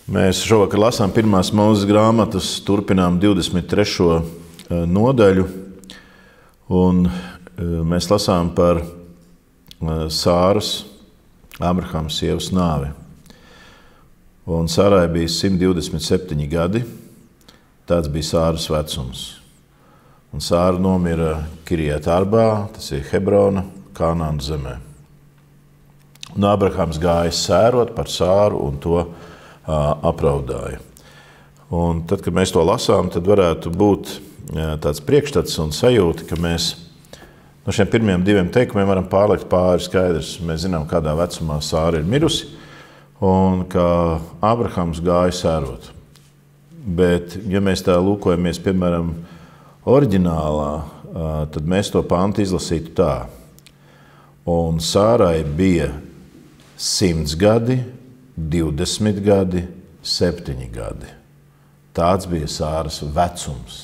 Mēs šovakar lasām pirmās Mūzes grāmatas, turpinām 23. nodaļu, un mēs lasām par Sāras, Abrahama sievas nāvi. Un Sārai bija 127 gadi, tāds bija Sāras vecums. Un Sāra nomira Kirjat Arbā, tas ir Hebrona, Kanānas zemē. Un Abrahams gāja sērot par Sāru un to apraudāja. Un tad, kad mēs to lasām, tad varētu būt tāds priekšstats un sajūta, ka mēs no šiem pirmiem diviem teikumiem varam pārlikt pāri skaidrs. Mēs zinām, kādā vecumā Sāra ir mirusi un ka Abrahams gāja sērot. Bet, ja mēs tā lūkojamies, piemēram, oriģinālā, tad mēs to pantu izlasītu tā. Un Sārai bija 100 gadi, 20 gadi, 7 gadi. Tāds bija Sāras vecums.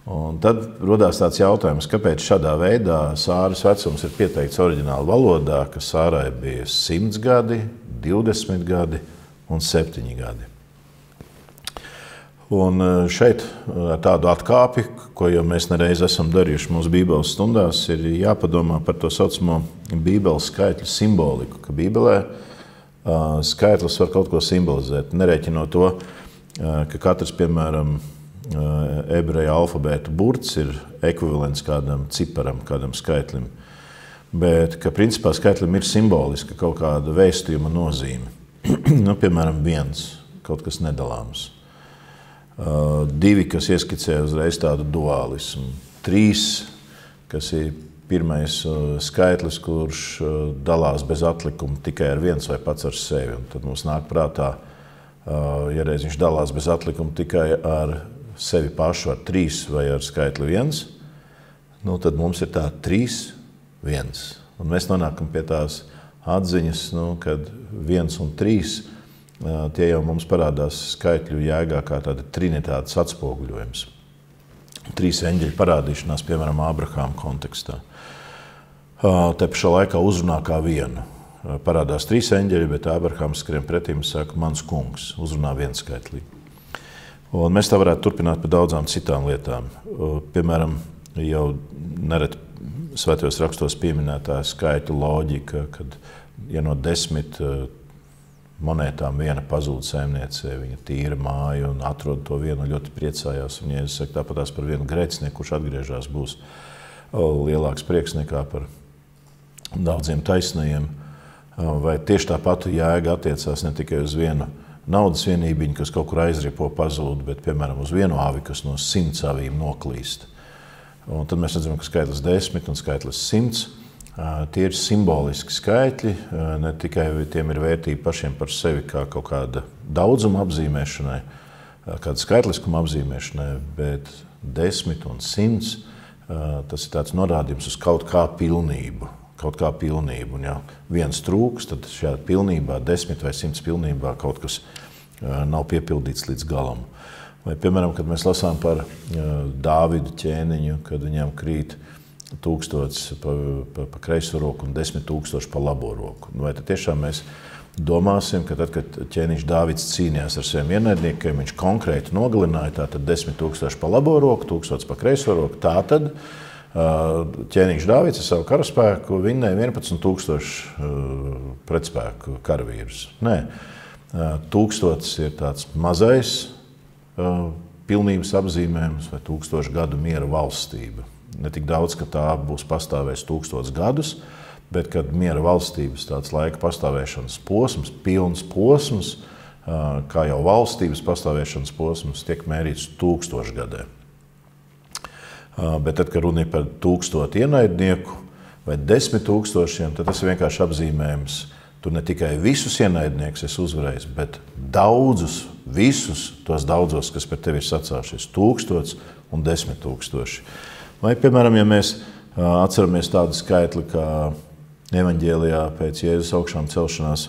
Un tad rodās tāds jautājums, kāpēc šādā veidā Sāras vecums ir pieteikts oriģināla valodā, ka Sārai bija 100 gadi, 20 gadi un 7 gadi. Un šeit tādu atkāpi, ko jau mēs nereiz esam darījuši mūsu Bībeles stundās, ir jāpadomā par to saucamo Bībeles skaitļu simboliku, ka Bībelē skaitlis var kaut ko simbolizēt, nerēķinot to, ka katrs, piemēram, ebreju alfabēta burts ir ekvivalents kādam ciparam, kādam skaitlim, bet ka principā skaitlim ir simboliska kaut kāda vēstījuma nozīme. Nu, piemēram, 1, kaut kas nedalāms. 2, kas ieskicē uzreiz tādu dualismu. 3, kas ir pirmais skaitlis, kurš dalās bez atlikuma tikai ar 1 vai pats ar sevi. Un tad mums nāk prātā, ja reiz viņš dalās bez atlikuma tikai ar sevi pašu, ar 3 vai ar skaitli 1, nu tad mums ir tā 3, 1. Un mēs nonākam pie tās atziņas, kad 1 un 3, tie jau mums parādās skaitļu jēgā kā tāda trinitātes atspoguļojums. 3 eņģeļu parādīšanās, piemēram, Abrahāma kontekstā. Te pašā laikā uzrunā kā vienu. Parādās 3 eņģeļi, bet Abrahāms skrien pretīm un saka, mans kungs, uzrunā viens skaitlī. Un mēs tā varētu turpināt par daudzām citām lietām. Piemēram, jau nereti svētajos rakstos pieminētā skaitļu loģika, kad ja no 10 monētām viena pazūd saimniecē, viņa tīra māju un atrod to vienu, ļoti priecājās. Un, ja es saku, tāpatās par vienu grēcinieku, kurš atgriežās, būs lielāks prieks nekā par daudziem taisnajiem. Vai tieši tā pati jēga attiecās ne tikai uz vienu naudas vienībiņu, kas kaut kur aizripo pazūd, bet, piemēram, uz vienu avi, kas no 100 avīm noklīst. Un tad mēs redzam, ka skaitlis 10 un skaitlis 100 tie ir simboliski skaitļi, ne tikai tiem ir vērtība pašiem par sevi kā kaut kāda daudzuma apzīmēšanai, kāda skaitliskuma apzīmēšanai, bet 10 un 100 tas ir tāds norādījums uz kaut kā pilnību. Un ja viens trūks, tad šajā pilnībā, 10 vai 100 pilnībā kaut kas nav piepildīts līdz galam. Vai, piemēram, kad mēs lasām par Dāvidu ķēniņu, kad viņam krīt 1000 pa kreiso roku un 10 000 pa labo roku. Vai tad tiešām mēs domāsim, ka tad, kad ķēniņš Dāvids cīnījās ar saviem ienaidniekiem, viņš konkrēti nogalināja tātad 10 000 pa labo roku, 1000 pa kreiso roku, tātad ķēniņš Dāvids ar savu karaspēku vinnēja 11 000 pretspēku karavīrus. Nē, 1000 ir tāds mazais pilnības apzīmējums vai 1000 gadu miera valstība. Ne tik daudz, ka tā būs pastāvēs 1000 gadus, bet kad miera valstības tāds laika pastāvēšanas posms, pilns posms, kā jau valstības pastāvēšanas posms, tiek mērīts 1000 gadē. Bet tad, kad runa ir par 1000 ienaidnieku vai 10 000, tad tas ir vienkārši apzīmējums. Tur ne tikai visus ienaidniekus es uzvarēju, bet daudzus, visus tos daudzos, kas par tevi ir sacāšies, 1000 un 10 000. Vai, piemēram, ja mēs atceramies tādu skaitli, kā evaņģēlijā pēc Jēzus augšām celšanās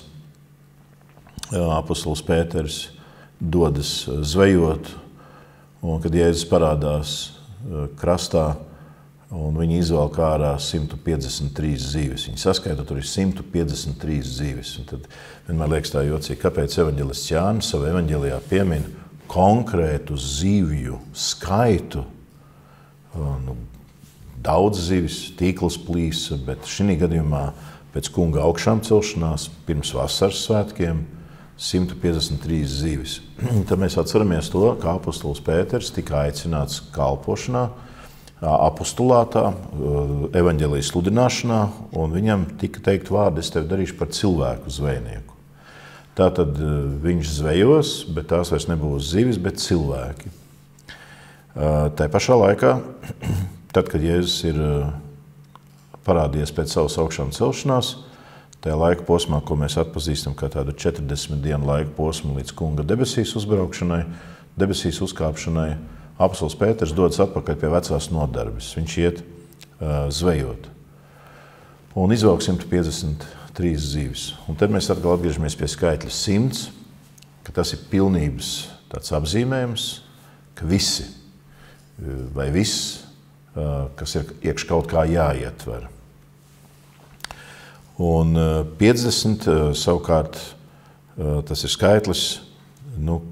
apostols Pēters dodas zvejot, un kad Jēzus parādās krastā, un viņi izvelk ārā 153 zīves. Viņi saskaita, tur ir 153 zīves. Un tad vienmēr liekas tā jocīgi, kāpēc evaņģelists Jānis savā evaņģelijā piemin konkrētu zivju skaitu. Daudz zivis, tīkls plīsa, bet šī gadījumā pēc kunga augšām celšanās pirms vasaras svētkiem 153 zivis. Tad mēs atceramies to, ka apostols Pēters tika aicināts kalpošanā, apostulātā, evaņģelijas sludināšanā, un viņam tika teikt vārdi, es tevi darīšu par cilvēku zvejnieku. Tātad viņš zvejos, bet tās vairs nebūs zivis, bet cilvēki. Tā pašā laikā, tad, kad Jēzus ir parādījies pēc savas augšām celšanās, tajā laika posmā, ko mēs atpazīstam kā tādu 40 dienu laika posmu līdz kunga debesīs uzbraukšanai, debesīs uzkāpšanai, apostols Pēters dodas atpakaļ pie vecās nodarbes. Viņš iet zvejot un izvelk 153 zivis. Un tad mēs atkal atgriežamies pie skaitļa 100, ka tas ir pilnības tāds apzīmējums, ka visi vai viss, kas ir iekš kaut kā jāietver. Un 50 savukārt tas ir skaitlis,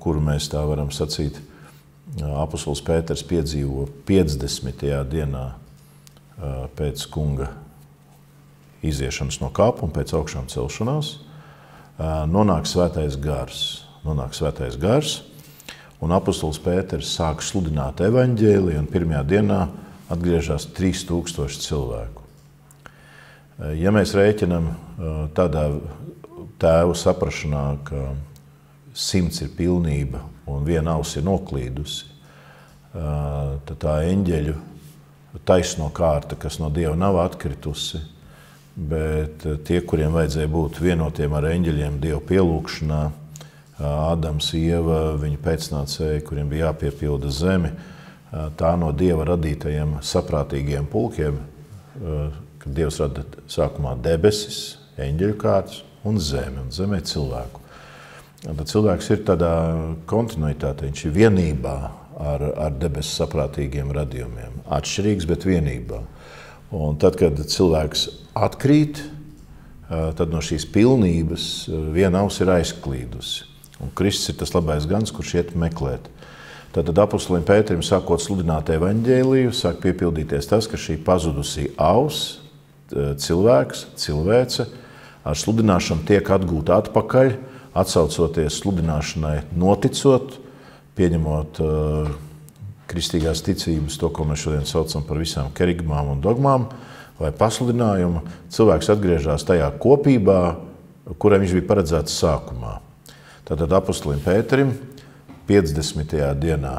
kuru mēs tā varam sacīt, apostols Pēters piedzīvo 50. dienā pēc kunga iziešanas no kāpa un pēc augšām celšanās, nonāk svētais gars, un apostols Pēters sāk sludināt evaņģēliju, un pirmajā dienā atgriežas 3000 cilvēku. Ja mēs rēķinam tādā tēvu saprašanā, ka 100 ir pilnība un viena auss ir noklīdusi, tad tā eņģeļu taisno kārta, kas no Dieva nav atkritusi, bet tie, kuriem vajadzēja būt vienotiem ar eņģeļiem Dieva pielūgšanā, Ādams, Ieva, viņa pēcnācēji, kuriem bija jāpiepilda zemi, tā no Dieva radītajiem saprātīgiem pulkiem, kad Dievs rada sākumā debesis, eņģeļu kārtas un zemē cilvēku. Tad cilvēks ir tādā kontinuitātē, viņš ir vienībā ar debesu saprātīgiem radījumiem. Atšķirīgs, bet vienībā. Un tad, kad cilvēks atkrīt, tad no šīs pilnības viena auss ir aizklīdusi. Un Kristus ir tas labais gans, kurš iet meklēt. Tātad apostolim Pēterim sākot sludināt evaņģēliju, sāk piepildīties tas, ka šī pazudusī auss, cilvēks, cilvēce, ar sludināšanu tiek atgūta atpakaļ, atsaucoties sludināšanai noticot, pieņemot kristīgās ticības, to, ko mēs šodien saucam par visām kerigmām un dogmām, vai pasludinājumu, cilvēks atgriežas tajā kopībā, kurai viņš bija paredzēts sākumā. Tātad apostolim Pēterim 50. dienā,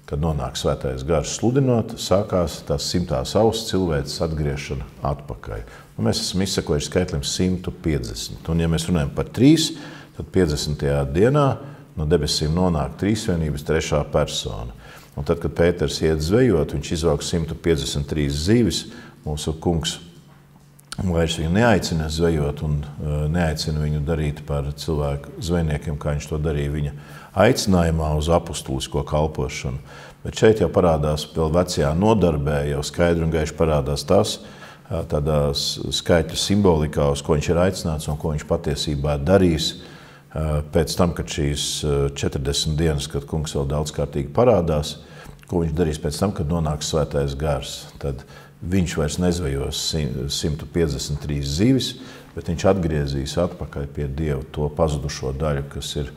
kad nonāk svētais gars sludinot, sākās tās 100. auss cilvēces atgriešana atpakaļ. Un mēs esam izsekojuši skaitlim 150. Un ja mēs runājam par 3, tad 50. dienā no debesīm nonāk trīsvienības 3. persona. Un tad, kad Pēters iet zvejot, viņš izvelk 153 zīves, mūsu kungs vairs viņu neaicina zvejot un neaicina viņu darīt par cilvēku zvejniekiem, kā viņš to darīja viņa aicinājumā uz apostulisko kalpošanu. Bet šeit jau parādās vēl vecajā nodarbē, jau skaidri un gaiši parādās tas, tādās skaitļu simbolikā, uz ko viņš ir aicināts un ko viņš patiesībā darīs pēc tam, kad šīs 40 dienas, kad kungs vēl daudzkārtīgi parādās, ko viņš darīs pēc tam, kad nonāks svētais gars. Tad viņš vairs nezvejos 153 zivis, bet viņš atgriezīs atpakaļ pie Dieva to pazudušo daļu, kas ir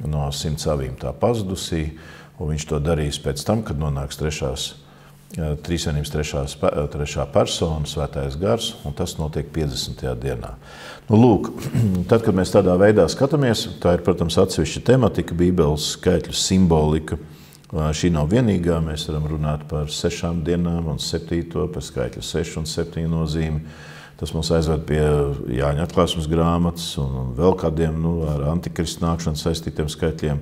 no 100 avīm tā pazudusī, un viņš to darīs pēc tam, kad nonāks trīsvienības trešā persona, svētais gars, un tas notiek 50. dienā. Lūk, tad, kad mēs tādā veidā skatāmies, tā ir, protams, atsevišķa tematika, Bībeles skaitļu simbolika. Šī nav vienīgā, mēs varam runāt par 6 dienām un 7, par skaitļu 6 un 7 nozīmi. Tas mums aizved pie Jāņa atklāsmes grāmatas un vēl kādiem ar antikristu nākšanu saistītiem skaitļiem.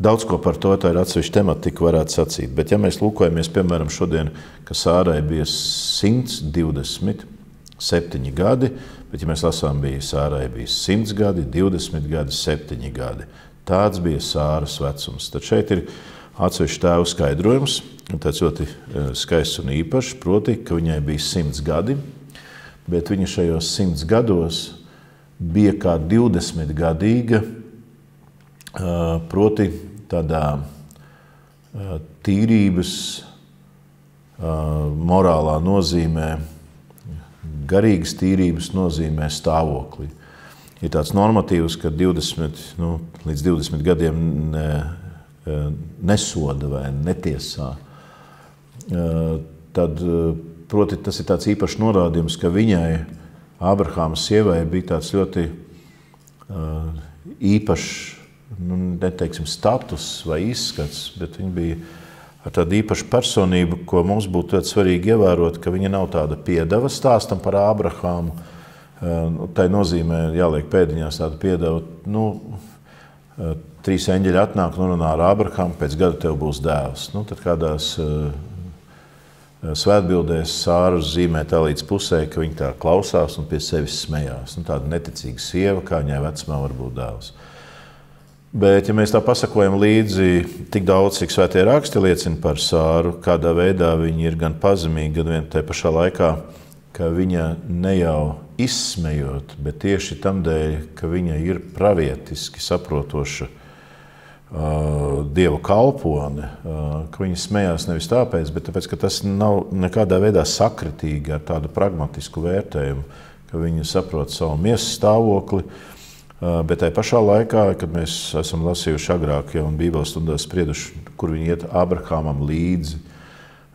Daudz ko par to, tā ir atsevišķa tematika, varētu sacīt. Bet ja mēs lūkojamies, piemēram, šodien, ka Sārai bija 127 gadi, bet ja mēs lasām, Sārai bija 100 gadi, 20 gadi, 7 gadi. Tāds bija Sāras vecums. Tad šeit ir atsevišķu tēvu skaidrojums, tāds ļoti skaists un īpašs, proti, ka viņai bija 100 gadi, bet viņa šajos 100 gados bija kā 20-gadīga, proti tādā tīrības, morālā nozīmē, garīgas tīrības nozīmē stāvoklī. Ir tāds normatīvs, ka 20, līdz 20 gadiem nesoda vai netiesā. Tad, proti, tas ir tāds īpašs norādījums, ka viņai, Ābrahāma sievai, bija tāds ļoti īpašs, neteiksim, status vai izskats, bet viņa bija ar tādu īpašu personību, ko mums būtu ļoti svarīgi ievērot, ka viņa nav tāda piedeva stāstam par Ābrahāmu. Tai nozīmē jāliek pēdiņās tāda piedeva, 3 eņģeļi atnāk un runā ar Ābrahāmu, pēc gada tev būs dēls. Tad kādās svētbildēs Sāra zīmē tā līdz pusē, ka viņa tā klausās un pie sevis smējās. Tāda neticīga sieva, kā viņai vecumā var būt dēls. Bet, ja mēs tā pasakojam līdzi tik daudz, cik svētie raksti liecina par Sāru, kādā veidā viņa ir gan pazemīga, gan vien tajā pašā laikā, ka viņa ne jau izsmejot, bet tieši tam dēļ, ka viņa ir pravietiski saprotoša Dieva kalpone, ka viņa smējās nevis tāpēc, bet tāpēc, ka tas nav nekādā veidā sakritīgi ar tādu pragmatisku vērtējumu, ka viņa saprot savu miesas stāvokli, bet tajā pašā laikā, kad mēs esam lasījuši agrāk un Bībeles stundās sprieduši, kur viņi iet Ābrahāmam līdzi,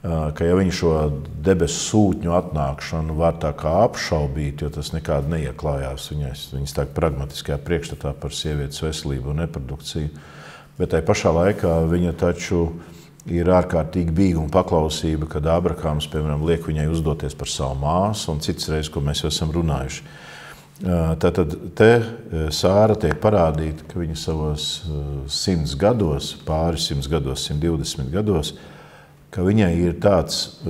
ka ja viņi šo debesu sūtņu atnākšanu var tā kā apšaubīt, jo tas nekādi neieklājās viņas tā pragmatiskajā priekšstatā par sievietes veselību un reprodukciju. Bet tajā pašā laikā viņa taču ir ārkārtīgi bīga un paklausība, kad Ābrahāms, piemēram, liek viņai uzdoties par savu māsu un citas reizes, ko mēs jau esam runājuši. Tātad te Sāra tiek parādīta, ka viņa savos 100 gados, pāri 100 gados, 120 gados, ka viņai ir tāds,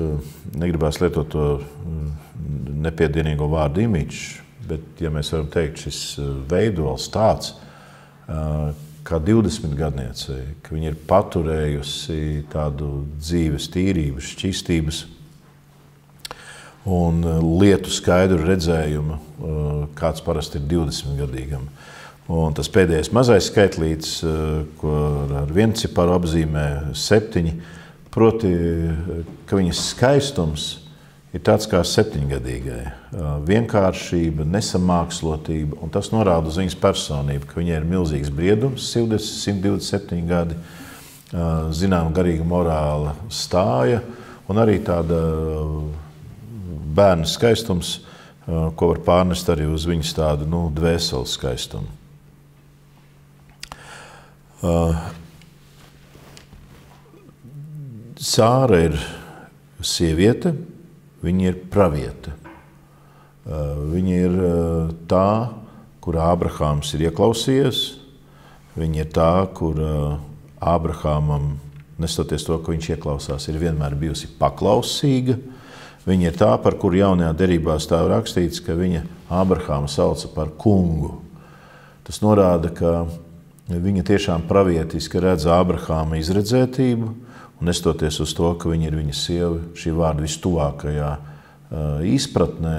negribās lietot to nepiedienīgo vārdu imidžs, bet, ja mēs varam teikt, šis veidols tāds, kā 20 gadniecei, ka viņa ir paturējusi tādu dzīves tīrības, šķistības un lietu skaidru redzējumu, kāds parasti ir 20-gadīgam. Un tas pēdējais mazais skaitlīts, ko ar vienciparu apzīmē 7, proti, ka viņas skaistums ir tāds kā 7-gadīgai. Vienkāršība, nesamākslotība, un tas norāda uz viņas personību, ka viņai ir milzīgs briedums, 127 gadi, zinām garīga morāla stāja, un arī tāda bērna skaistums, ko var pārnest arī uz viņas tādu, dvēseles skaistumu. Sāra ir sieviete, viņa ir praviete. Viņa ir tā, kur Ābrahāms ir ieklausījies. Viņa ir tā, kur Ābrahāmam, nestoties to, ka viņš ieklausās, ir vienmēr bijusi paklausīga. Viņa ir tā, par kuru jaunajā derībā stāv rakstīts, ka viņa Ābrahāmu sauca par kungu. Tas norāda, ka viņa tiešām pravietiski redz Ābrahāma izredzētību, un nestoties uz to, ka viņa ir viņa sieva, šī vārda vistuvākajā izpratnē,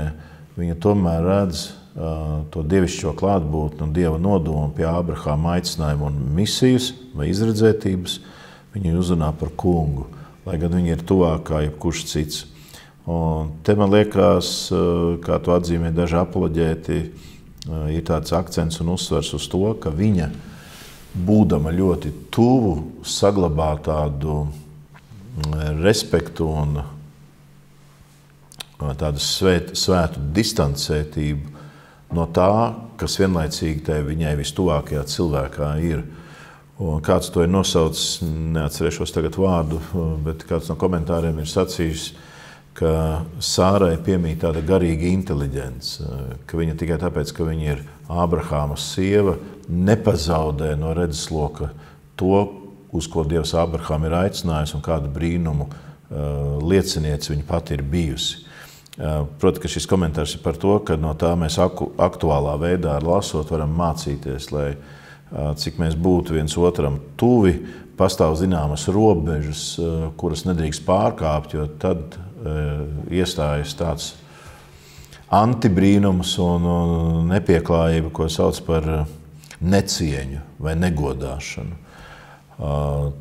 viņa tomēr redz to dievišķo klātbūtni un Dieva nodomu pie Ābrahāma aicinājuma un misijas vai izredzētības. Viņa uzrunā par kungu, lai gan viņa ir tuvākā jebkurš cits. Un te man liekas, kā to atzīmē daži apoloģēti, ir tāds akcents un uzsvers uz to, ka viņa, būdama ļoti tuvu, saglabā tādu respektu un tādu svētu distancētību no tā, kas vienlaicīgi tai viņai vistuvākajā cilvēkā ir. Un kāds to ir nosaucis, neatcerēšos tagad vārdu, bet kāds no komentāriem ir sacījis, ka Sārai piemīt tāda garīga inteliģence, ka viņa tikai tāpēc, ka viņa ir Ābrahāma sieva, nepazaudē no redzesloka to, uz ko Dievs Ābrahāmu ir aicinājis un kādu brīnumu liecinieci viņa pati ir bijusi. Proti, ka šis komentārs ir par to, ka no tā mēs aktuālā veidā lasot varam mācīties, lai cik mēs būtu viens otram tuvi, pastāv zināmas robežas, kuras nedrīkst pārkāpt, jo tad iestājas tāds antibrīnums un nepieklājība, ko sauc par necieņu vai negodāšanu.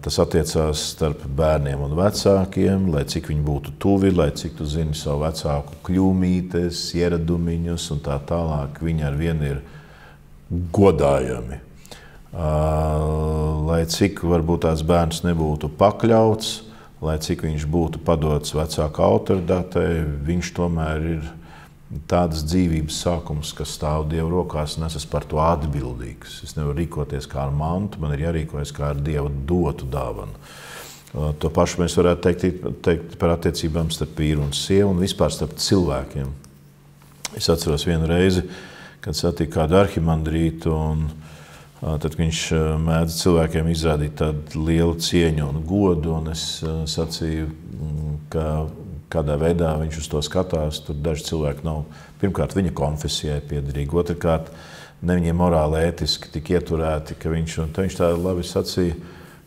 Tas attiecās starp bērniem un vecākiem, lai cik viņi būtu tuvi, lai cik tu zini savu vecāku kļūmītes, ieradumiņus un tā tālāk, viņi ar vienu ir godājami. Lai cik varbūt tās bērns nebūtu pakļauts, lai cik viņš būtu padots vecāka autoritātei, viņš tomēr ir tādas dzīvības sākums, kas stāv Dieva rokās, un es esmu par to atbildīgs. Es nevaru rīkoties kā ar mantu, man ir jārīkojas kā ar Dieva dotu dāvanu. To pašu mēs varētu teikt par attiecībām starp vīru un sievu un vispār starp cilvēkiem. Es atceros vienu reizi, kad satiku kādu arhimandrītu, un tad viņš mēdz cilvēkiem izrādīt tādu lielu cieņu un godu, un es sacīju, ka kādā veidā viņš uz to skatās. Tur daži cilvēki nav, pirmkārt, viņa konfesijai piederīgi, otrkārt, ne viņiem morāli ētiski tik ieturēti, ka viņš tā labi sacīja,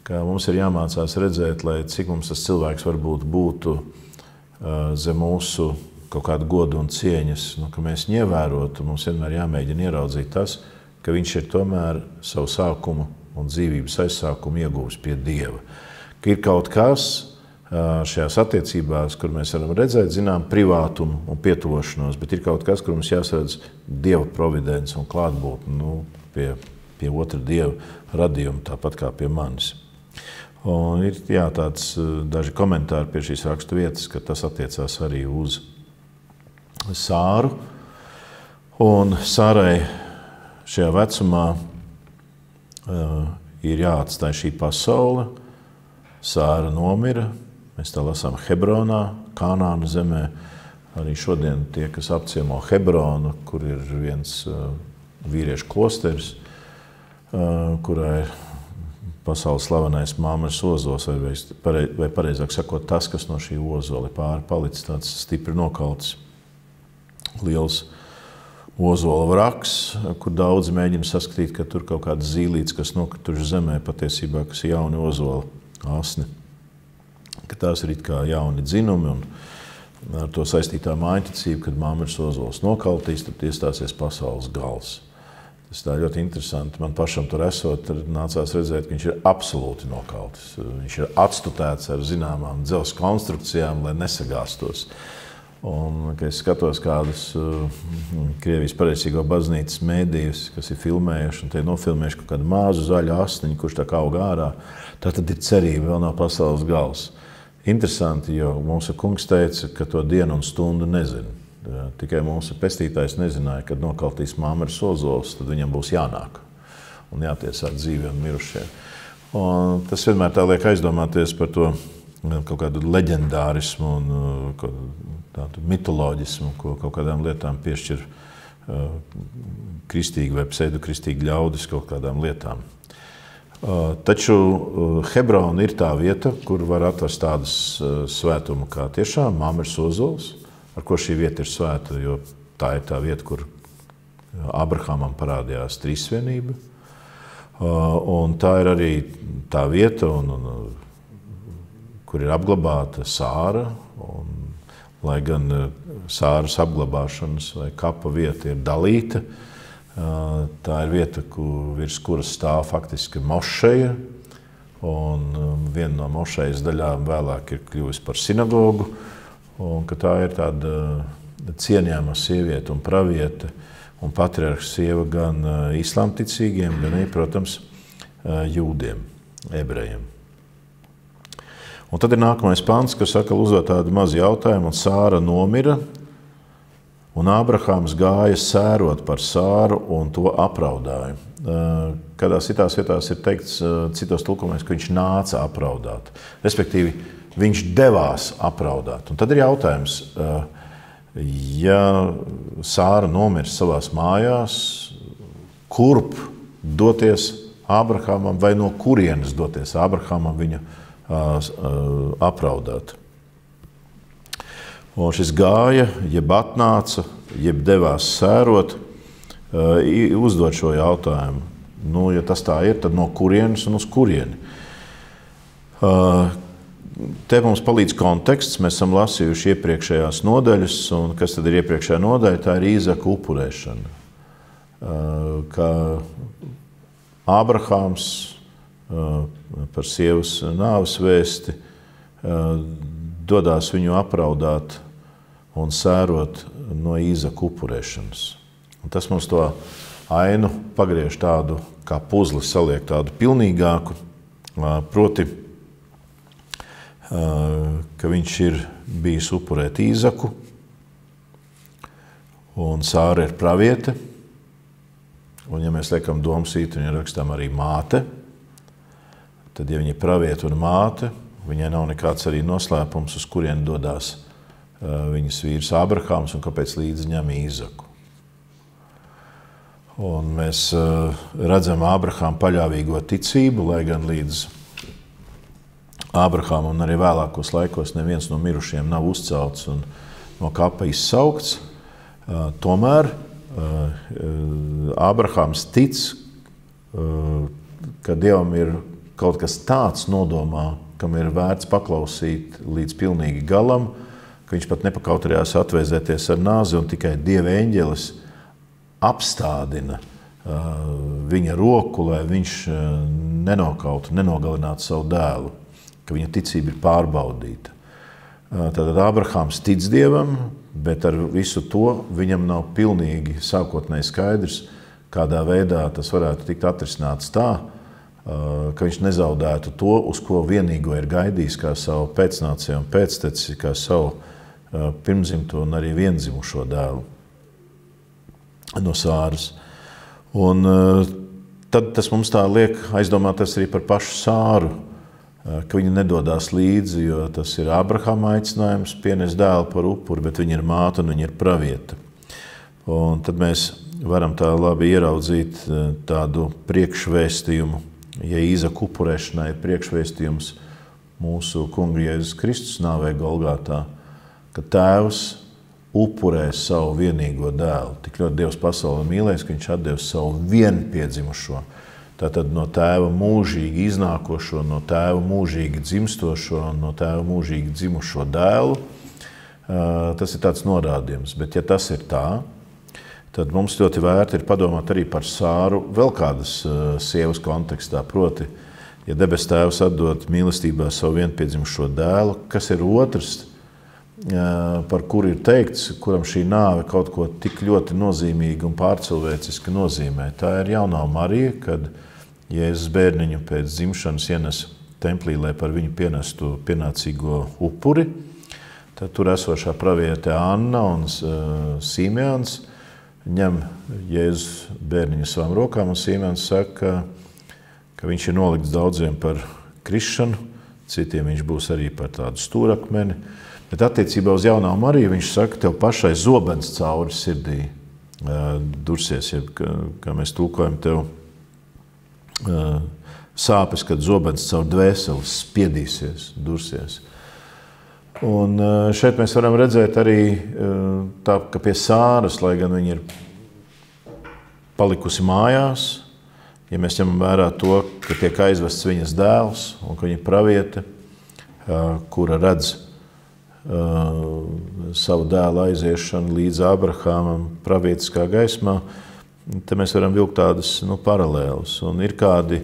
ka mums ir jāmācās redzēt, lai cik mums tas cilvēks varbūt būtu zem mūsu kaut kādu godu un cieņas, ka mēs viņu ievērotu, mums vienmēr jāmēģina ieraudzīt tas, ka viņš ir tomēr savu sākumu un dzīvības aizsākumu ieguvis pie Dieva. Ka ir kaut kas šajās attiecībās, kur mēs varam redzēt, zinām, privātumu un pietuvošanos, bet ir kaut kas, kur mums jāsaredz Dieva providence un klātbūtne pie otra Dieva radījuma, tāpat kā pie manis. Un ir tāds daži komentāri pie šīs rakstu vietas, ka tas attiecās arī uz Sāru. Un Sārai šajā vecumā ir jāatstāj šī pasaule. Sāra nomira. Mēs tā lasām Hebronā, Kanāna zemē. Arī šodien tie, kas apciemo Hebronu, kur ir viens vīriešu klosteris, kurā ir pasaules slavenais Māmeres ozols, vai pareizāk sakot, tas, kas no šī ozola ir pāri palicis, tāds stipri nokalts liels ozola vraks, kur daudzi mēģina saskatīt, ka tur kaut kāds zīlīts, kas nokrituši zemē, patiesībā, kas ir jauni ozola asni. Ka tās ir it kā jauni dzinumi un ar to saistītā mājiņticība, kad Māmeres ozols nokaltīs, tad iestāsies pasaules gals. Tas tā ļoti interesanti. Man pašam tur esot, nācās redzēt, ka viņš ir absolūti nokaltis. Viņš ir atstutēts ar zināmām dzelzs konstrukcijām, lai nesagāstos. Un, kad es skatos kādus Krievijas pareizsīgo baznīcas mēdījus, kas ir filmējuši, un tie nofilmējuši kaut kādu mazu zaļu asniņu, kurš tā kā aug ārā, tā tad ir cerība, vēl nav pasaules gals. Interesanti, jo mūsu kungs teica, ka to dienu un stundu nezina. Tikai mūsu pestītājs nezināja, kad nokaltīs Māmeres ozols, tad viņam būs jānāk un jātiesā dzīvi un mirušie. Un tas vienmēr tā liek aizdomāties par to kaut kādu leģendārismu un tādu mitoloģismu, ko kaut kādām lietām piešķir kristīgi vai pseidokristīgi ļaudis kaut kādām lietām. Taču Hebrona ir tā vieta, kur var atrast tādas svētumu kā tiešām Māmeres ozols, ar ko šī vieta ir svēta, jo tā ir tā vieta, kur Abrahamam parādījās trīsvienība. Un tā ir arī tā vieta, kur ir apglabāta Sāra. Un, lai gan Sāras apglabāšanas vai kapa vieta ir dalīta, tā ir vieta, virs kuras stāv faktiski mošeja, un viena no mošejas daļām vēlāk ir kļuvusi par sinagogu, un ka tā ir tāda cienījama sieviete un praviete un patriarha sieva gan islāmticīgiem, gan arī, protams, jūdiem, ebrejiem. Un tad ir nākamais pants, kas atkal uzdod tādu mazu jautājumu, un Sāra nomira, un Ābrahāms gāja sērot par Sāru un to apraudāja. Kādās citās vietās ir teikts, citos tulkumos, ka viņš nāca apraudāt. Respektīvi, viņš devās apraudāt. Un tad ir jautājums, ja Sāra nomirs savās mājās, kurp doties Ābrahāmam vai no kurienes doties Ābrahāmam viņu apraudāt. Un šis gāja, jeb atnāca, jeb devās sērot, uzdot šo jautājumu. Nu, ja tas tā ir, tad no kurienes un uz kurieni? Te mums palīdz konteksts. Mēs esam lasījuši iepriekšējās nodaļas, un kas tad ir iepriekšējā nodaļa? Tā ir Īzaka upurēšana. Kā Ābrahāms par sievas nāves vēsti dodās viņu apraudāt un sērot no Īzaka upurēšanas. Un tas mums to ainu pagriež tādu, kā puzli saliek tādu pilnīgāku, proti, ka viņš ir bijis upurēt Īzaku, un Sāra ir praviete, un ja mēs liekam domsīt, viņa rakstām arī māte, tad, ja viņa ir praviete un māte, viņai nav nekāds arī noslēpums, uz kurien dodās viņas vīrs Ābrahāms un kāpēc līdzi ņem Īzaku. Un mēs redzam Ābrahāma paļāvīgo ticību, lai gan līdz Ābrahāma un arī vēlākos laikos neviens no mirušiem nav uzcelts un no kapa izsaukts. Tomēr Ābrahāms tic, ka Dievam ir kaut kas tāds nodomā, kam ir vērts paklausīt līdz pilnīgi galam, ka viņš pat nepakautrējās atvēzēties ar nāzi un tikai Dieva eņģelis apstādina viņa roku, lai viņš nenokautu, nenogalinātu savu dēlu, ka viņa ticība ir pārbaudīta. Tātad Ābrahāms tic Dievam, bet ar visu to viņam nav pilnīgi sākotnēji skaidrs, kādā veidā tas varētu tikt atrisināts tā, ka viņš nezaudētu to, uz ko vienīgo ir gaidījis kā savu pēcnācēju un pēcteci, kā savu pirmdzimto un arī viendzimušo dēlu no Sāras. Un tad tas mums tā liek aizdomāties arī par pašu Sāru, ka viņa nedodās līdzi, jo tas ir Ābrahama aicinājums pienest dēlu par upuri, bet viņa ir māte un viņa ir praviete. Un tad mēs varam tā labi ieraudzīt tādu priekšvēstījumu, ja Īzaka upurēšanai ir priekšvēstījums mūsu Kunga Jēzus Kristus nāvē Golgātā, ka Tēvs upurē savu vienīgo dēlu. Tik ļoti Dievs pasauli mīlēs, ka viņš atdevis savu vienpiedzimušo. Tātad no Tēva mūžīgi iznākošo, no Tēva mūžīgi dzimstošo, no Tēva mūžīgi dzimušo dēlu. Tas ir tāds norādījums. Bet ja tas ir tā, tad mums ļoti vērti ir padomāt arī par Sāru vēl kādas sievas kontekstā. Proti, ja debes Tēvs atdod mīlestībā savu vienpiedzimušo dēlu, kas ir otrs, par kuru ir teikts, kuram šī nāve kaut ko tik ļoti nozīmīgi un pārcilvēciski nozīmē. Tā ir jaunā Marija, kad Jēzus bērniņu pēc dzimšanas ienes templī, lai par viņu pienestu pienācīgo upuri. Tad tur esošā praviete Anna un Sīmeons ņem Jēzus bērniņu savām rokām, un Sīmeons saka, ka viņš ir nolikts daudziem par krišanu, citiem viņš būs arī par tādu stūrakmeni. Bet attiecībā uz jaunā Mariju viņš saka, tev pašai zobens cauri sirdī dursies, ja, kā mēs tulkojam, tev sāpes, kad zobens caur dvēseli spiedīsies, dursies. Un šeit mēs varam redzēt arī tā, ka pie Sāras, lai gan viņa ir palikusi mājās, ja mēs ņemam vērā to, ka tiek aizvests viņas dēls un ka viņa ir praviete, kura redz savu dēlu aiziešanu līdz Ābrahāmam pravietiskā gaismā, te mēs varam vilkt tādas paralēlas. Un ir kādi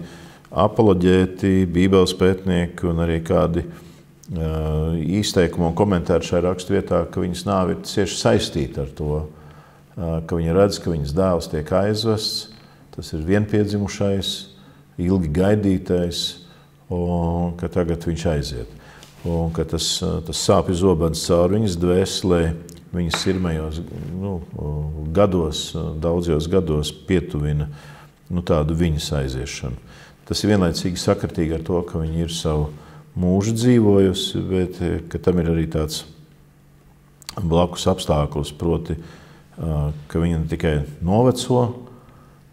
apoloģēti, bībeles pētnieki un arī kādi izteikumi un komentāri šajā rakstvietā, ka viņas nāve ir cieši saistīta ar to, ka viņa redz, ka viņas dēls tiek aizvests, tas ir vienpiedzimušais, ilgi gaidītais, un ka tagad viņš aiziet. Un ka tas sāpju zobens caur viņas dvēselē, viņas sirmajos gados, daudzos gados pietuvina tādu viņas aiziešanu. Tas ir vienlaicīgi sakritīgi ar to, ka viņa ir savu mūžu dzīvojusi, bet ka tam ir arī tāds blakus apstākļus, proti, ka viņa ne tikai noveco,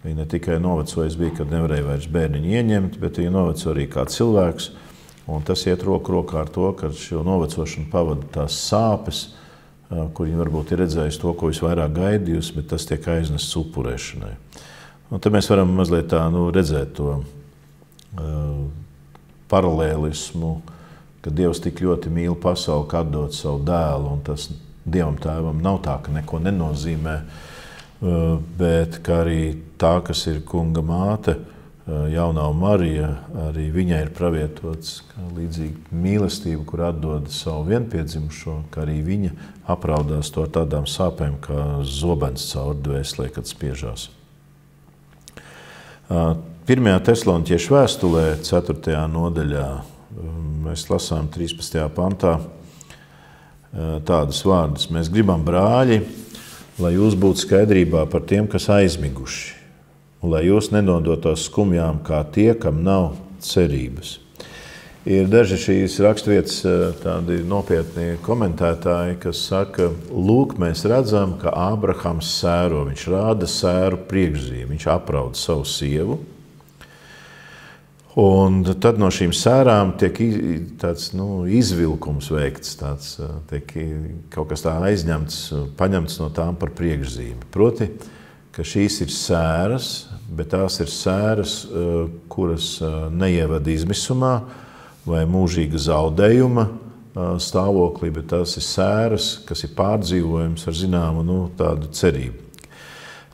viņa ne tikai novecojas bija, kad nevarēja vairs bērniņu ieņemt, bet viņa noveco arī kā cilvēks. Un tas iet roku rokā ar to, ka šo novecošanu pavada tās sāpes, kur viņa varbūt ir redzējusi to, ko visvairāk gaidījusi, bet tas tiek aiznests upurēšanai. Un te mēs varam mazliet tā redzēt to paralēlismu, ka Dievs tik ļoti mīl pasauli, ka atdod savu dēlu, un tas Dievam tēvam nav tā, ka neko nenozīmē, bet ka arī tā, kas ir kunga māte, jaunā Marija, arī viņai ir pravietots līdzīgi mīlestība, kur atdod savu vienpiedzimušo, ka arī viņa apraudās to ar tādām sāpēm, kā zobens caur dvēselē, kad spiežās. 1. Tesaloniķiešu vēstulē, 4. nodaļā, mēs lasām 13. pantā tādus vārdus. Mēs gribam, brāļi, lai jūs būtu skaidrībā par tiem, kas aizmiguši, un lai jūs nenodotos skumjām kā tie, kam nav cerības. Ir daži šīs raksturvietas tādi nopietni komentētāji, kas saka, lūk, mēs redzam, ka Ābrahams sēro, viņš rāda sēru priekšzīmi, viņš aprauda savu sievu, un tad no šīm sērām tiek tāds izvilkums veikts, tiek kaut kas tā aizņemts, paņemts no tām par priekšzīmi. Proti, ka šīs ir sēras, bet tās ir sēras, kuras neievada izmisumā vai mūžīga zaudējuma stāvoklī, bet tās ir sēras, kas ir pārdzīvojums ar zināmu tādu cerību.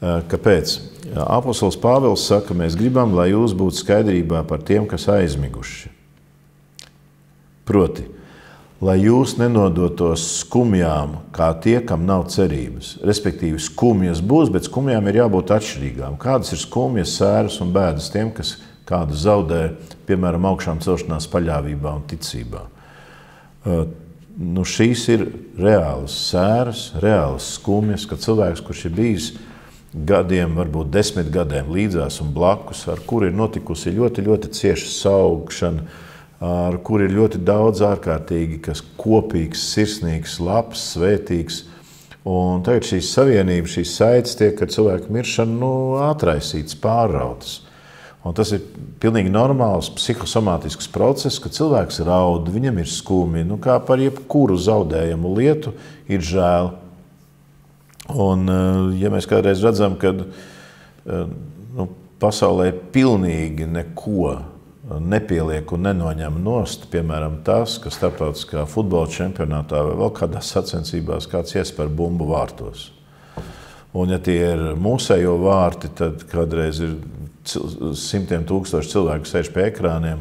Kāpēc? Apostols Pāvils saka, mēs gribam, lai jūs būtu skaidrībā par tiem, kas aizmiguši. Proti, lai jūs nenodotos skumjām kā tie, kam nav cerības. Respektīvi, skumjas būs, bet skumjām ir jābūt atšķirīgām. Kādas ir skumjas, sēras un bēdas tiem, kas kādu zaudē, piemēram, augšām celšanās paļāvībā un ticībā. Šīs ir reālas sēras, reālas skumjas, kad cilvēks, kurš ir bijis gadiem, varbūt 10 gadiem līdzās un blakus, ar kuru ir notikusi ļoti, ļoti cieša saukšana, ar kuru ir ļoti daudz ārkārtīgi, kas kopīgs, sirsnīgs, labs, svētīgs. Un tagad šīs savienības, šīs saites tiek ar cilvēku miršanu atraisītas, pārrautas. Un tas ir pilnīgi normāls psihosomātisks process, ka cilvēks raud, viņam ir skumi, kā par jebkuru zaudējumu lietu ir žēl. Un, ja mēs kādreiz redzam, ka pasaulē pilnīgi neko nepieliek un nenoņem nost, piemēram, tas, ka starptautiskā futbola čempionātā vai vēl kādās sacensībās kāds iespēr bumbu vārtos. Un, ja tie ir mūsējo vārti, tad kādreiz ir simtiem tūkstoši cilvēku sēž pie ekrāniem,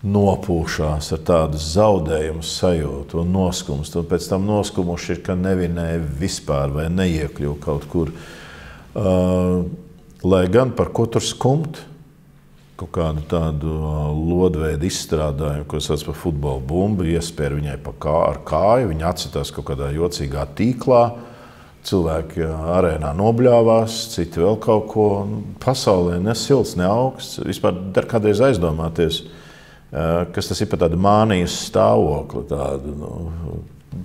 nopūšās ar tādu zaudējumu sajūtu un noskums. Un pēc tam noskumuši ir, ka nevinēja vispār vai neiekļuva kaut kur. Lai gan par ko tur skumt, kaut kādu tādu lodveidu izstrādājumu, ko sauc par futbola bumbu, iespēr viņai ar kāju, viņa atsitās kaut kādā jocīgā tīklā, cilvēki arēnā nobļāvās, citi vēl kaut ko. Pasaulē ne silts, ne augsts. Vispār dar kādreiz aizdomāties, kas tas ir par tādu mānijas stāvokli.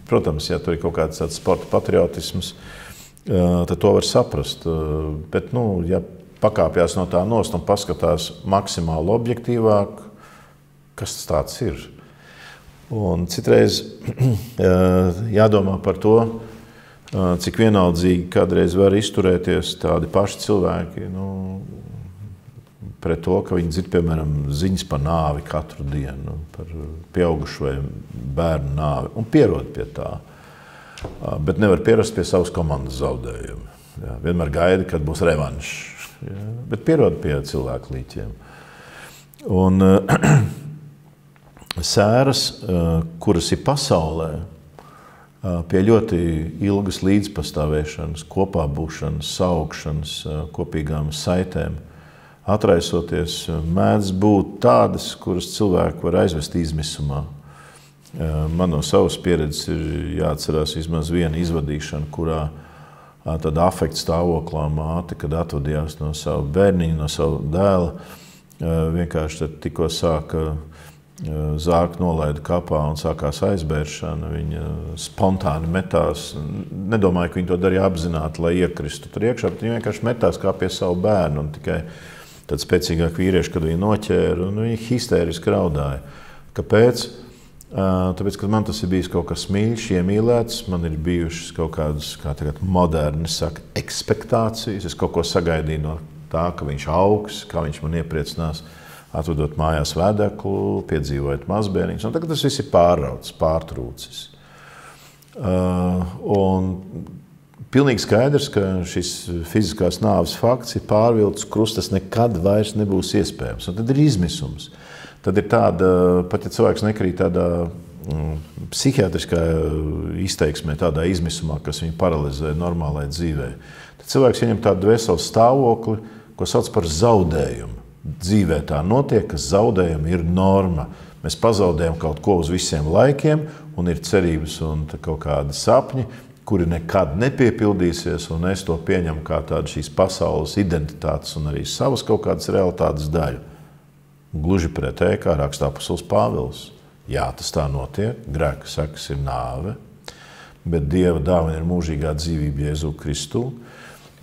Protams, ja tur ir kaut kāds tāds sporta patriotisms, tad to var saprast. Bet, ja pakāpjās no tā nost un paskatās maksimāli objektīvāk, kas tas tāds ir. Un citreiz jādomā par to, cik vienaldzīgi kādreiz var izturēties tādi paši cilvēki, pret to, ka viņi dzird, piemēram, ziņas par nāvi katru dienu, par pieaugušu vai bērnu nāvi, un pierod pie tā. Bet nevar pierast pie savas komandas zaudējuma. Jā, vienmēr gaida, kad būs revanšs, bet pierod pie cilvēku līķiem. Un sēras, kuras ir pasaulē, pie ļoti ilgas līdzpastāvēšanas, kopā būšanas, saukšanas, kopīgām saitēm, atraisoties, mēdz būt tādas, kuras cilvēku var aizvest izmisumā. Man no savas pieredzes ir jāatcerās vismaz viena izvadīšana, kurā tad afekta stāvoklā māte, kad atvadījās no savu bērniņu, no savu dēla, vienkārši tad tikko sāka zārku nolaida kapā un sākās aizbēršana. Viņa spontāni metās, nedomāju, ka viņa to darīja apzināti, lai iekristu tur iekšā, bet viņa vienkārši metās kā pie savu bērnu, un tikai tad spēcīgāk vīrieši, kad viņu noķēra, un viņi histēriski raudāja. Kāpēc? Tāpēc, ka man tas ir bijis kaut kas mīļš, iemīlēts, man ir bijušas kaut kādas, kā tagad moderni saka, ekspektācijas, es kaut ko sagaidīju no tā, ka viņš augs, kā viņš man iepriecinās, atvedot mājās vedeklu, piedzīvojot mazbērniņus. Un tagad tas viss ir pārrauts, pārtrūcis. Un pilnīgi skaidrs, ka šis fiziskās nāves fakts ir pārvilcis krust, tas nekad vairs nebūs iespējams. Un tad ir izmisums. Tad ir tāda, pat ja cilvēks nekrīt tādā psihiatriskā izteiksmē, tādā izmisumā, kas viņu paralizē normālai dzīvē. Tad cilvēks ieņem tādu dvēseles stāvokli, ko sauc par zaudējumu. Dzīvē tā notiek, ka zaudējumi ir norma. Mēs pazaudējam kaut ko uz visiem laikiem, un ir cerības un kaut kādi sapņi, kuri nekad nepiepildīsies, un es to pieņemu kā tādu šīs pasaules identitātes un arī savas kaut kādas realitātes daļu. Gluži pretēji, kā rakstā apustulis Pāvils. Jā, tas tā notiek, grēka sekas ir nāve, bet Dieva dāvana ir mūžīgā dzīvība Jēzu Kristu.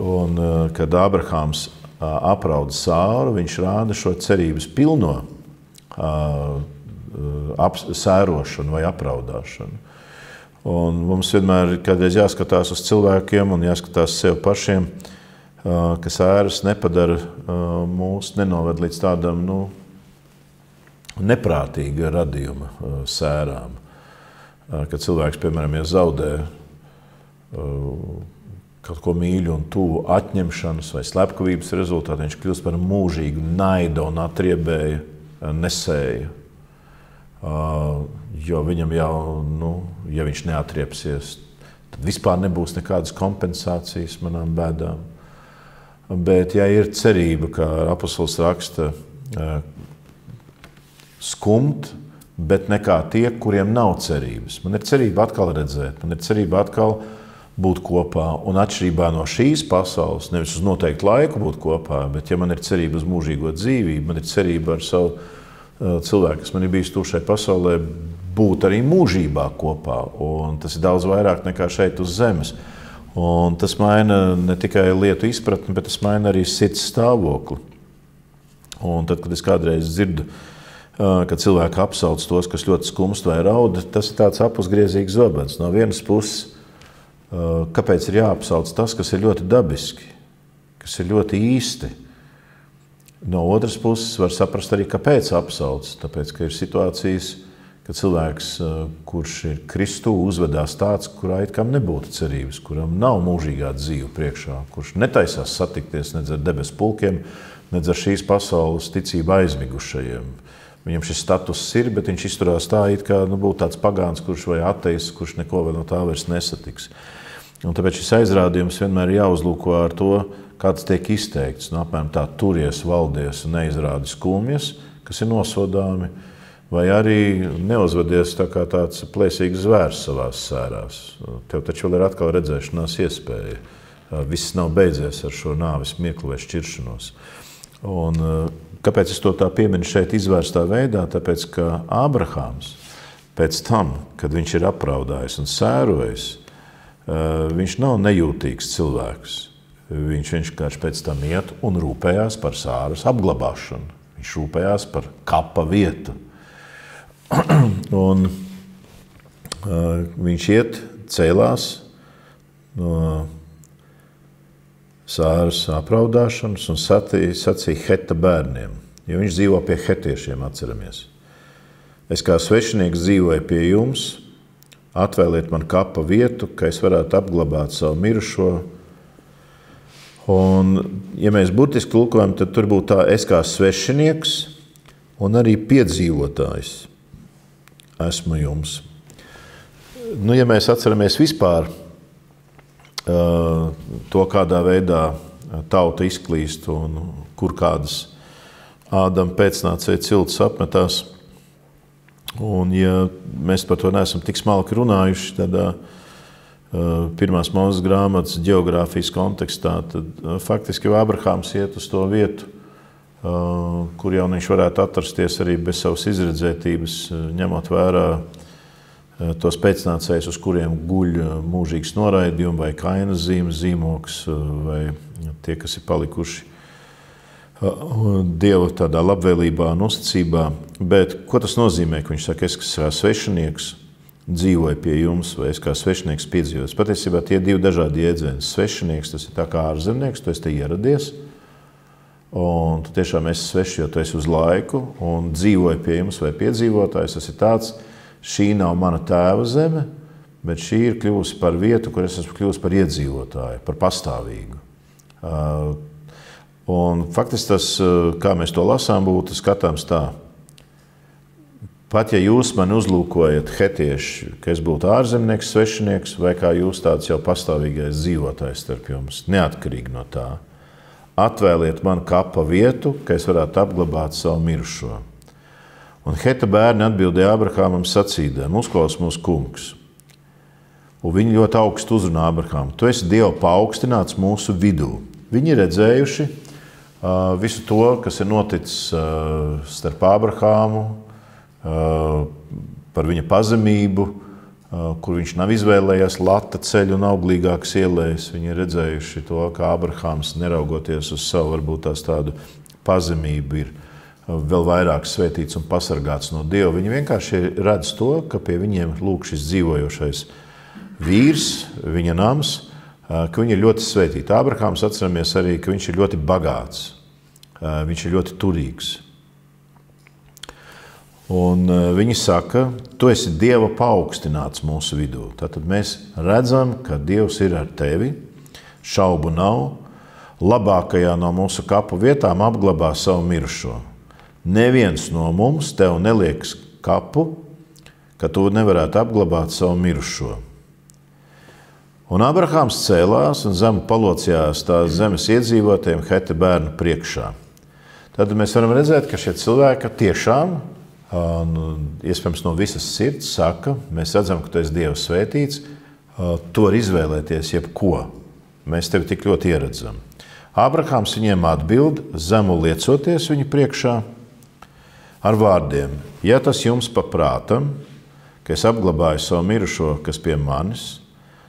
Un, kad Ābrahāms aprauda Sāru, viņš rāda šo cerības pilno sērošanu vai apraudāšanu. Un mums vienmēr ir kādreiz jāskatās uz cilvēkiem un jāskatās sev pašiem, ka sēras nepadara mūs, nenoved līdz tādam neprātīga radījuma sērām. Kad cilvēks, piemēram, ja zaudē kaut ko mīļu un tuvu atņemšanas vai slepkavības rezultātā, viņš kļūst par mūžīgu naida un atriebēja nesēju. Jo viņam jau, ja viņš neatriepsies, tad vispār nebūs nekādas kompensācijas manām bēdām. Bet, ja ir cerība, kā apustulis raksta, skumt, bet nekā tie, kuriem nav cerības. Man ir cerība atkal redzēt, man ir cerība atkal būt kopā, un atšķirībā no šīs pasaules, nevis uz noteiktu laiku būt kopā, bet ja man ir cerība uz mūžīgo dzīvību, man ir cerība ar savu cilvēku, kas man ir bijis tuvu šai pasaulē, būt arī mūžībā kopā, un tas ir daudz vairāk nekā šeit uz zemes. Un tas maina ne tikai lietu izpratni, bet tas maina arī sirds stāvokli. Un tad, kad es kādreiz dzirdu, ka cilvēki apsauc tos, kas ļoti skumst vai raud, tas ir tāds apusgriezīgs zobens. No vienas puses, kāpēc ir jāapsauc tas, kas ir ļoti dabiski, kas ir ļoti īsti. No otras puses var saprast arī, kāpēc apsauc. Tāpēc, ka ir situācijas, kad cilvēks, kurš ir Kristū, uzvedās tāds, kurā it kam nebūtu cerības, kuram nav mūžīgā dzīve priekšā, kurš netaisās satikties nedz ar debesu pulkiem, nedz ar šīs pasaules ticību aizmigušajiem. Viņam šis status ir, bet viņš izturās tā, it kā būtu tāds pagāns, kurš vai ateists, kurš neko no tā vairs nesatiks. Un tāpēc šis aizrādījums vienmēr ir jāuzlūko ar to, kāds tiek izteikts, apmēram tā turies, valdies un neizrādi skumjas, kas ir nosodāmi, vai arī neuzvedies tā kā tāds plēsīgs zvērs savās sērās. Tev taču vēl ir atkal redzēšanās iespēja. Viss nav beidzies ar šo nāves mieklu vai šķiršanos. Un kāpēc es to tā pieminu šeit izvērstā veidā? Tāpēc, ka Ābrahāms pēc tam, kad viņš ir apraudājis un sērojis, viņš nav nejūtīgs cilvēks. Viņš vienkārši pēc tam iet un rūpējās par Sāras apglabāšanu. Viņš rūpējās par kapa vietu. Un viņš iet, cēlās no Sāras apraudāšanas un sacīja Heta bērniem, jo viņš dzīvo pie hetiešiem, atceramies. Es kā svešinieks dzīvoju pie jums, atvēliet man kapa vietu, ka es varētu apglabāt savu mirušo. Un, ja mēs burtiski tulkojam, tad tur būtu tā, es kā svešinieks un arī piedzīvotājs esmu jums. Ja mēs atceramies vispār to, kādā veidā tauta izklīst un kur kādas Ādama pēcnācēja ciltis apmetās, un ja mēs par to neesam tik smalki runājuši, tad Pirmās Mūzes grāmatas ģeogrāfijas kontekstā, tad faktiski jau Ābrahāms iet uz to vietu, kur jau viņš varētu atrasties arī bez savas izredzētības, ņemot vērā tos pēcnācējus, uz kuriem guļ mūžīgs noraidījumi vai Kaina zīmoks, vai tie, kas ir palikuši Dieva tādā labvēlībā un uzticībā. Bet ko tas nozīmē, ka viņš saka, es kā svešinieks dzīvoju pie jums, vai es kā svešinieks piedzīvos? Patiesībā tie divi dažādi jēdzieni. Svešinieks, tas ir tā kā ārzemnieks, tu esi te ieradies, un tu tiešām esi svešs, jo tu esi uz laiku un dzīvoji pie jums vai piedzīvotājs, tas ir tāds, šī nav mana tēva zeme, bet šī ir kļuvusi par vietu, kur es esmu kļuvusi par iedzīvotāju, par pastāvīgu. Un faktiski tas, kā mēs to lasām, būtu skatāms tā. Pat ja jūs mani uzlūkojat hetieši, ka es būtu ārzemnieks, svešinieks, vai kā jūs tāds jau pastāvīgais dzīvotājs starp jums, neatkarīgi no tā, atvēliet man kapa vietu, ka es varētu apglabāt savu mirušo. Un Heta bērni atbildēja Abrahamam sacīdēm, uzklaus mūsu kungs. Un viņi ļoti augstu uzrunā Abrahamu. Tu esi Dieva paaugstināts mūsu vidū. Viņi ir redzējuši visu to, kas ir noticis starp Abrahamu, par viņa pazemību, kur viņš nav izvēlējies lata ceļu un auglīgākas ielējas. Viņi ir redzējuši to, kā Abrahams, neraugoties uz savu, varbūt tās tādu pazemību, ir vēl vairāk svētīts un pasargāts no Dieva. Viņi vienkārši redz to, ka pie viņiem lūk šis dzīvojošais vīrs, viņa nams, ka viņi ir ļoti svētīti. Abrahams, atceramies arī, ka viņš ir ļoti bagāts, viņš ir ļoti turīgs. Un viņi saka, tu esi Dieva paaugstināts mūsu vidū. Tātad mēs redzam, ka Dievs ir ar tevi, šaubu nav, labākajā no mūsu kapu vietām apglabā savu mirušo. Neviens no mums tev neliekas kapu, ka tu nevarētu apglabāt savu mirušo. Un Abrahams cēlās un zemu palocījās tās zemes iedzīvotiem Heta bērnu priekšā. Tad mēs varam redzēt, ka šie cilvēki tiešām, iespējams no visas sirds saka, mēs redzam, ka tu esi Dieva svētīts, tu vari izvēlēties jebko. Mēs tevi tik ļoti ieredzam. Abrahams viņiem atbild, zemu liecoties viņu priekšā, ar vārdiem, ja tas jums paprātam, ka es apglabāju savu mirušo, kas pie manis,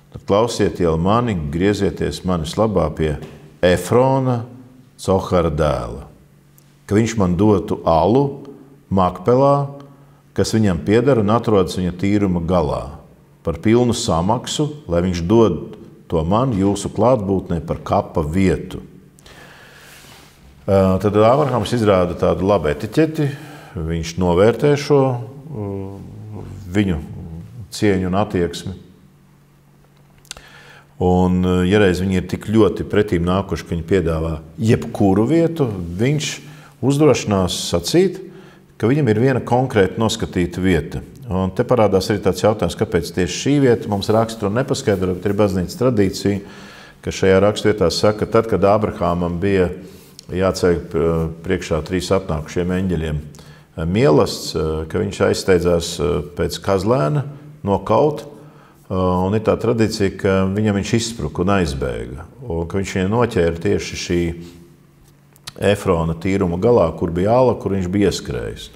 tad klausiet jau mani, griezieties manis labā pie Efrona, Cohara dēla, ka viņš man dotu alu Makpelā, kas viņam pieder un atrodas viņa tīruma galā, par pilnu samaksu, lai viņš dod to man jūsu klātbūtnē par kapa vietu. Tad Abrahams izrāda tādu labu etiķeti, viņš novērtē šo viņu cieņu un attieksmi. Un, ja reiz viņi ir tik ļoti pretīm nākuši, ka viņi piedāvā jebkuru vietu, viņš uzdrošinās sacīt, ka viņam ir viena konkrēta noskatīta vieta. Un te parādās arī tāds jautājums, kāpēc tieši šī vieta mums raksturo nepaskaidro, bet ir baznīcas tradīcija, ka šajā rakstvietā saka, tad, kad Abrahamam bija jāceļ priekšā 3 atnākušiem eņģeļiem mielasts, ka viņš aizsteidzās pēc kazlēna nokaut, un ir tā tradīcija, ka viņam viņš izspruka un aizbēga, un ka viņš viņu noķēra tieši šī Efrona tīruma galā, kur bija āla, kur viņš bija ieskrējis.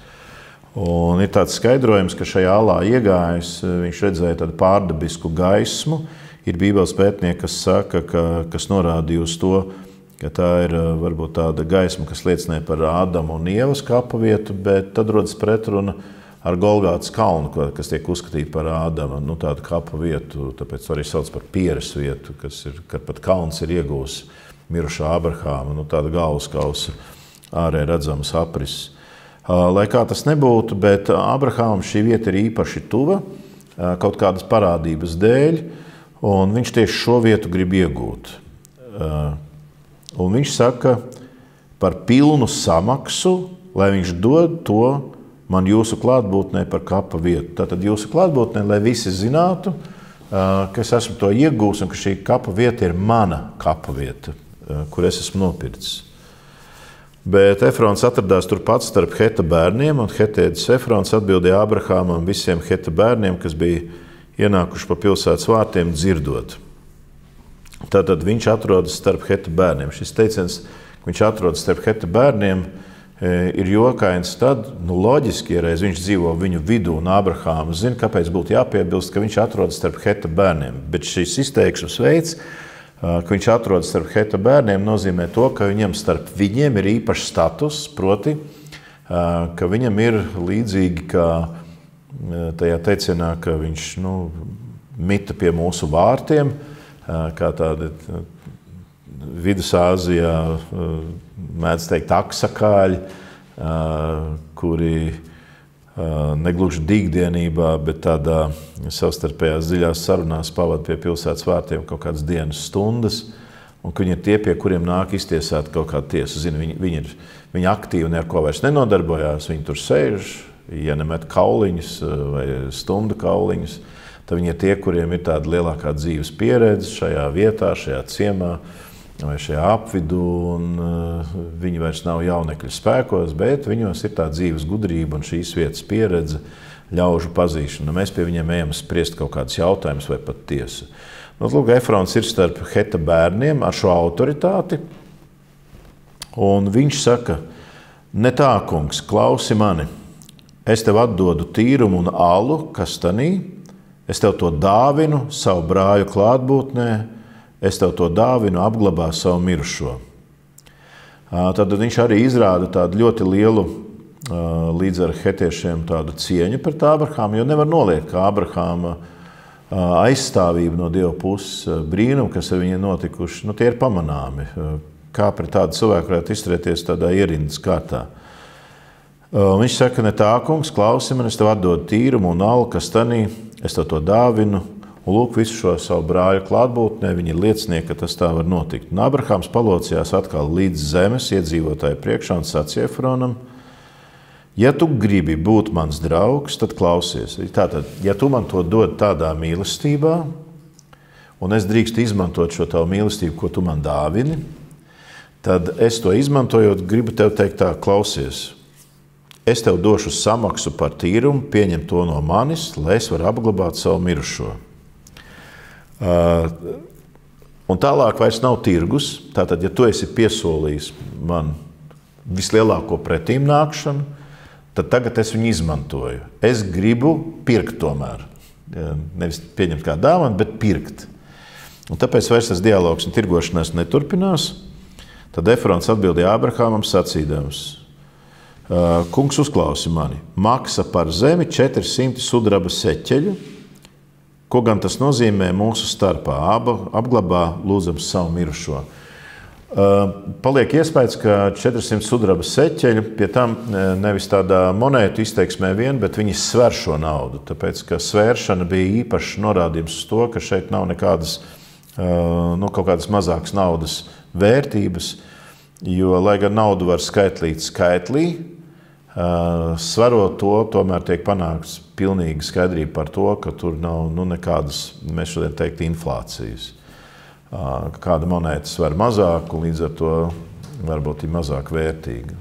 Un ir tāds skaidrojums, ka šajā ālā iegājis, viņš redzēja tādu pārdabisku gaismu. Ir bībeles pētnieki, kas saka, kas norādīja uz to, ka tā ir varbūt tāda gaisma, kas liecināja par Ādama un Ievas kapa vietu, bet tad rodas pretruna ar Golgātas kalnu, kas tiek uzskatīta par Ādama, tādu kapa vietu, tāpēc arī sauc par pieres vietu, kad pat kalns ir iegūs mirušā Abrahāma, tāda galvaskausa ārēji redzams aprises. Lai kā tas nebūtu, bet Abrahamam šī vieta ir īpaši tuva, kaut kādas parādības dēļ, un viņš tieši šo vietu grib iegūt. Un viņš saka par pilnu samaksu, lai viņš dod to man jūsu klātbūtnē par kapa vietu. Tātad jūsu klātbūtnē, lai visi zinātu, ka es esmu to iegūs un ka šī kapa vieta ir mana kapa vieta, kur es esmu nopircis. Bet Efrons atradās turpat starp Heta bērniem, un hetēdis Efrons atbildēja Abrahamam visiem Heta bērniem, kas bija ienākuši pa pilsētas vārtiem dzirdot. Tātad viņš atrodas starp Heta bērniem. Šis teiciens, ka viņš atrodas starp Heta bērniem, ir jokains tad, loģiski, ja reiz viņš dzīvo viņu vidū, un Abrahāms zina, kāpēc būtu jāpiebilst, ka viņš atrodas starp Heta bērniem. Bet šis izteiksmes veids, ka viņš atrodas starp Heta bērniem, nozīmē to, ka viņam starp viņiem ir īpašs status, proti, ka viņam ir līdzīgi kā tajā teicienā, ka viņš mita pie mūsu vārtiem, kā tādi Vidusāzijā mēdz teikt aksakāļi, kuri negluži dīgdienībā, bet tādā savstarpējās dziļās sarunās pavada pie pilsētas vārtiem kaut kādas dienas stundas, un ka viņi ir tie, pie kuriem nāk iztiesāt kaut kādu tiesu. Zini, viņi aktīvi neko vairs nenodarbojās, viņi tur sēž, ja nemet kauliņus vai stundu kauliņus, tad viņi ir tie, kuriem ir tāda lielākā dzīves pieredze šajā vietā, šajā ciemā vai šajā apvidū, un viņi vairs nav jaunekļu spēkos, bet viņos ir tā dzīves gudrība un šīs vietas pieredze, ļaužu pazīšana. Mēs pie viņiem ejam spriest kaut kādus jautājumus vai pat tiesu. Lūk, Efrons ir starp Heta bērniem ar šo autoritāti, un viņš saka, ne tā, kungs, klausi mani, es tev atdodu tīrumu un alu kastanī, es tev to dāvinu savu brāļu klātbūtnē, es tev to dāvinu apglabā savu mirušo. Tad viņš arī izrāda tādu ļoti lielu, līdz ar hetiešiem, tādu cieņu pret Ābrahāmu, jo nevar noliegt, ka Ābrahāma aizstāvība no Dieva puses, brīnumi, kas ar viņiem notikuši, tie ir pamanāmi. Kā pret tādu cilvēku varētu izturēties tādā ierindas kārtā. Viņš saka, ne tā, kungs, klausi man, es tev atdodu tīrumu un alu kastanī, es tev to dāvinu, un lūk, visu šo savu brāļu klātbūtnē, viņi ir liecinieki, ka tas tā var notikt. Un Abrahāms palocījās atkal līdz zemes iedzīvotāju priekšā un sacīja Efronam, ja tu gribi būt mans draugs, tad klausies. Tātad, ja tu man to dod tādā mīlestībā, un es drīkstu izmantot šo tavu mīlestību, ko tu man dāvini, tad es to izmantojot, gribu tev teikt tā, klausies. Es tev došu samaksu par tīrumu, pieņem to no manis, lai es varu apglabāt savu mirušo. Un tālāk vairs nav tirgus. Tātad, ja tu esi piesolījis man vislielāko pretīm nākšanu, tad tagad es viņu izmantoju. Es gribu pirkt tomēr. Nevis pieņemt kā dāvanu, bet pirkt. Un tāpēc vairs tas dialogs un tirgošanās neturpinās. Tad Efrons atbildīja Ābrahāmam sacīdams, kungs, uzklausi mani, maksa par zemi 400 sudraba seķeļu, ko gan tas nozīmē mūsu starpā, apglabā lūdzams savu mirušo. Paliek iespējas, ka 400 sudraba seķeļu, pie tam nevis tādā monētu izteiksmē vien, bet viņi sver šo naudu, tāpēc, ka svēršana bija īpašs norādījums uz to, ka šeit nav nekādas, kaut kādas mazākas naudas vērtības, jo, lai gan naudu var skaitlīt skaitlī, svarot to, tomēr tiek panākts pilnīga skaidrība par to, ka tur nav nekādas, mēs šodien teikt, inflācijas. Kāda monēta sver mazāk, un līdz ar to varbūt ir mazāk vērtīga.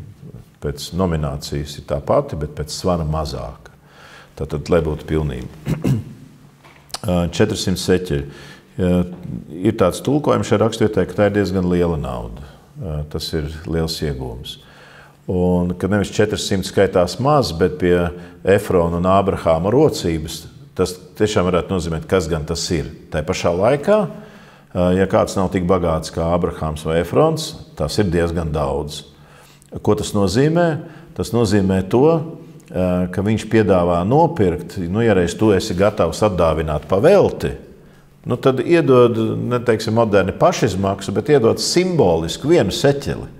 Pēc nominācijas ir tā pati, bet pēc svara mazāka. Tātad, lai būtu pilnība. 400 seķeļi. Ir tāds tulkojums šajā raksturvietē, ka tā ir diezgan liela nauda. Tas ir liels iegūms. Un, kad nevis 400 skaitās maz, bet pie Efrona un Ābrahāma rocības, tas tiešām varētu nozīmēt, kas gan tas ir. Tā pašā laikā, ja kāds nav tik bagāts kā Ābrahāms vai Efrons, tas ir diezgan daudz. Ko tas nozīmē? Tas nozīmē to, ka viņš piedāvā nopirkt, ja reiz tu esi gatavs atdāvināt pa velti, tad iedod, neteiksim, moderni pašizmaksu, bet iedod simbolisku vienu seķeli.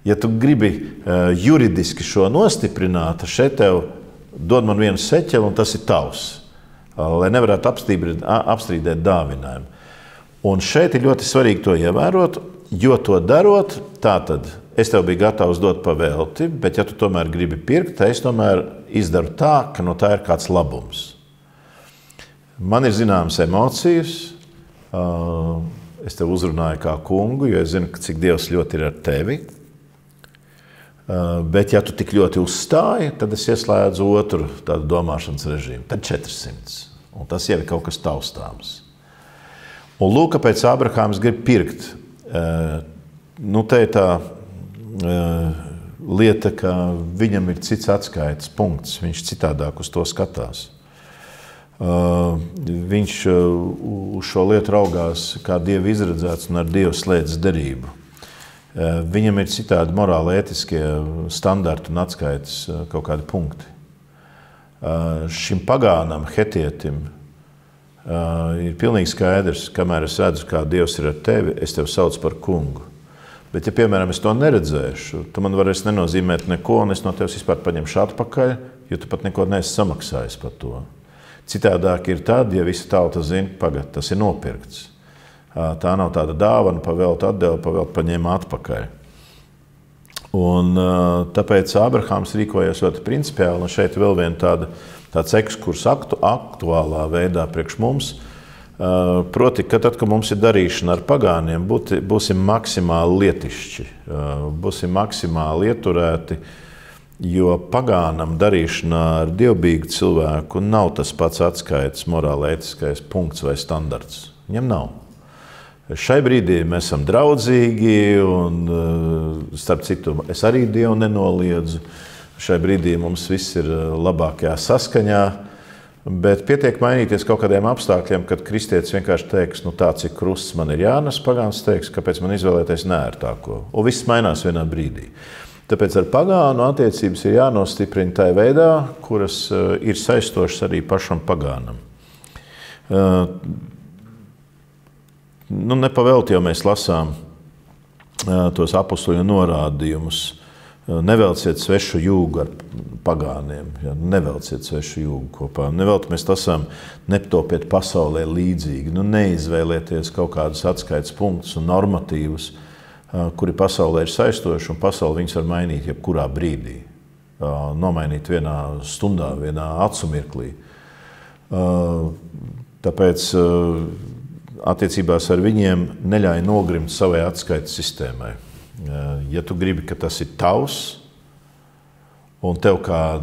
Ja tu gribi juridiski šo nostiprināt, šeit tev dod man vienu seķeli, un tas ir tavs, lai nevarētu apstrīdēt dāvinājumu. Un šeit ir ļoti svarīgi to ievērot, jo to darot, tātad es tev biju gatavs dot pa velti, bet ja tu tomēr gribi pirkt, tad es tomēr izdaru tā, ka no tā ir kāds labums. Man ir zināmas emocijas, es tev uzrunāju kā kungu, jo es zinu, cik Dievs ļoti ir ar tevi. Bet, ja tu tik ļoti uzstāji, tad es ieslēdzu otru tādu domāšanas režīmu. Tad 400. Un tas jau ir kaut kas taustāms. Un lūk, kāpēc Ābrahāms grib pirkt. Te ir tā lieta, ka viņam ir cits atskaites punkts. Viņš citādāk uz to skatās. Viņš uz šo lietu raugās kā Dieva izredzēts un ar Dievu slēdz derību. Viņam ir citādi morāli ētiskie standarti un atskaites kaut kādi punkti. Šim pagānam, hetietim, ir pilnīgi skaidrs, kamēr es redzu, kā Dievs ir ar tevi, es tevi saucu par kungu. Bet, ja, piemēram, es to neredzēšu, tu man varēs nenozīmēt neko, un es no tevis vispār paņemšu atpakaļ, jo tu pat neko neesi samaksājis par to. Citādāk ir tad, ja visa tauta zina, pagad, tas ir nopirkts. Tā nav tāda dāvana, pavēlta atdeva, pavēlta paņēma atpakaļ. Un tāpēc Ābrahāms rīkojas ļoti principiāli, un šeit vēl viena tāds ekskurs aktuālā veidā priekš mums. Proti, ka tad, kad mums ir darīšana ar pagāniem, būsim maksimāli lietišķi, būsim maksimāli ieturēti, jo pagānam darīšanā ar dievbijīgu cilvēku nav tas pats atskaites morāli-ētiskais punkts vai standarts. Viņam nav. Šai brīdī mēs esam draudzīgi, un starp citu, es arī Dievu nenoliedzu. Šai brīdī mums viss ir labākajā saskaņā, bet pietiek mainīties kaut kādiem apstākļiem, kad kristietis vienkārši teiks, nu tāds ir krusts, man ir jānes, pagāns teiks, kāpēc man izvēlēties neērtāko. Un viss mainās vienā brīdī. Tāpēc ar pagānu attiecības ir jānostiprina tā veidā, kuras ir saistošas arī pašam pagānam. Nu, nepavēlti jau mēs lasām tos apustuļu norādījumus. Nevelciet svešu jūgu ar pagāniem, ja? Nevelciet svešu jūgu kopā. Nevelti mēs lasām, netopiet pasaulē līdzīgi. Nu, neizvēlieties kaut kādus atskaites punktus un normatīvus, kuri pasaulē ir saistoši, un pasauli viņus var mainīt jebkurā brīdī. Nomainīt vienā stundā, vienā acumirklī. Tāpēc attiecībās ar viņiem neļauj nogrimt savai atskaites sistēmai. Ja tu gribi, ka tas ir tavs, un tev kā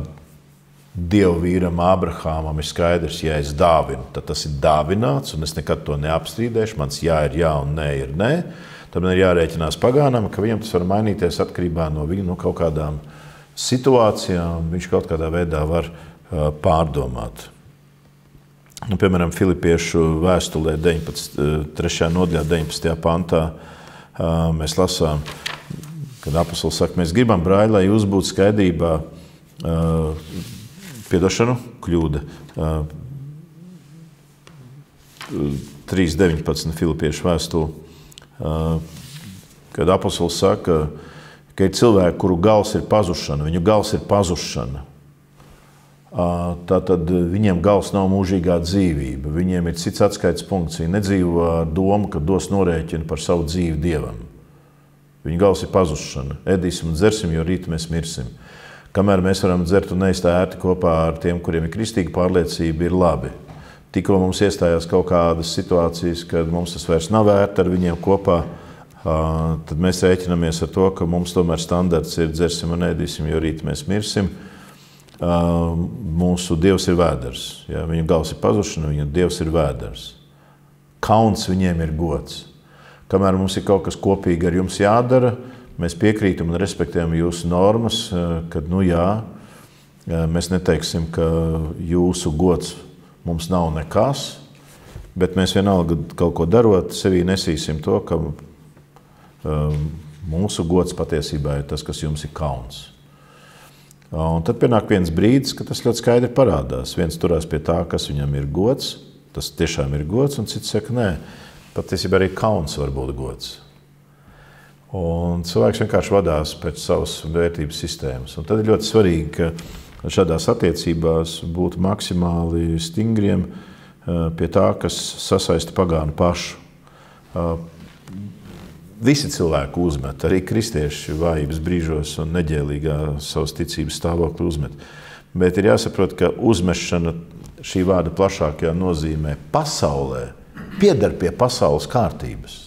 Dieva vīram Ābrahāmam ir skaidrs, ja es dāvinu, tad tas ir dāvināts, un es nekad to neapstrīdēšu, mans jā ir jā un nē ir nē, tad man ir jārēķinās pagānam, ka viņam tas var mainīties atkarībā no viņa kaut kādām situācijām, viņš kaut kādā veidā var pārdomāt. Nu, piemēram, Filipiešu vēstulē 3. nodaļā 19. pantā mēs lasām, kad apostols saka, mēs gribam, brāļi, lai jūs būtu skaidrībā, piedošanu, kļūda, 3.19. Filipiešu vēstule, kad apostols saka, ka ir cilvēki, kuru gals ir pazušana, viņu gals ir pazušana. Tātad viņiem gals nav mūžīgā dzīvība, viņiem ir cits atskaites punkts, viņi nedzīvo ar domu, ka dos norēķinu par savu dzīvi Dievam. Viņu gals ir pazušana, ēdīsim un dzersim, jo rīt mēs mirsim. Kamēr mēs varam dzert un neist ērti kopā ar tiem, kuriem ir kristīga pārliecība, ir labi. Tikko mums iestājās kaut kādas situācijas, kad mums tas vairs nav ērti ar viņiem kopā, tad mēs rēķinamies ar to, ka mums tomēr standarts ir dzersim un ēdīsim, jo rīt mēs mirsim. Mūsu Dievs ir vēders. Ja? Viņa gals ir pazušana, viņa Dievs ir vēders. Kauns viņiem ir gods. Kamēr mums ir kaut kas kopīgi ar jums jādara, mēs piekrītam un respektējam jūsu normas, kad, nu jā, mēs neteiksim, ka jūsu gods mums nav nekas, bet mēs vienalga kaut ko darot, sevī nesīsim to, ka mūsu gods patiesībā ir tas, kas jums ir kauns. Un tad pienāk viens brīdis, ka tas ļoti skaidri parādās. Viens turās pie tā, kas viņam ir gods, tas tiešām ir gods, un cits saka, nē, patiesībā arī kauns var būt gods. Un cilvēks vienkārši vadās pēc savas vērtības sistēmas. Un tad ir ļoti svarīgi, ka šādās attiecībās būtu maksimāli stingriem pie tā, kas sasaista pagānu pašu. Visi cilvēki uzmet, arī kristieši vājības brīžos un neģēlīgā savas ticības stāvokli uzmet. Bet ir jāsaprot, ka uzmešana šī vārda plašākajā nozīmē pasaulē pieder pie pasaules kārtības.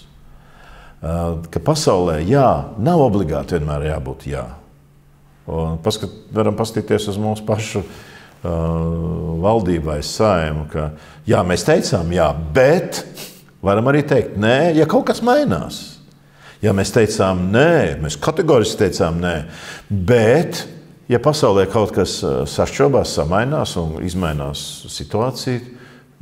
Ka pasaulē jā, nav obligāti vienmēr jābūt jā. Un varam paskatīties uz mūsu pašu valdību vai Saeimu, ka jā, mēs teicām jā, bet varam arī teikt nē, ja kaut kas mainās. Ja mēs teicām nē, mēs kategoriski teicām nē, bet, ja pasaulē kaut kas sašķobās, samainās un izmainās situācija,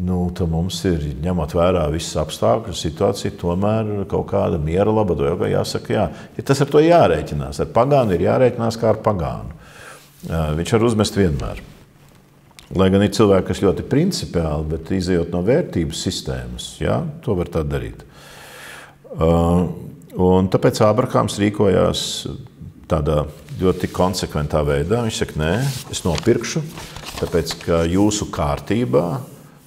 nu, tad mums ir, ņemot vērā visas apstākļus, situācija tomēr kaut kāda miera labado, jo jāsaka jā. Ja tas ar to jārēķinās. Ar pagānu ir jārēķinās kā ar pagānu. Viņš var uzmest vienmēr. Lai gan ir cilvēki, kas ļoti principiāli, bet izejot no vērtības sistēmas, jā, to var tā darīt. Un tāpēc Ābrahāms rīkojās tādā ļoti konsekventā veidā. Viņš saka, nē, es nopirkšu, tāpēc, ka jūsu kārtībā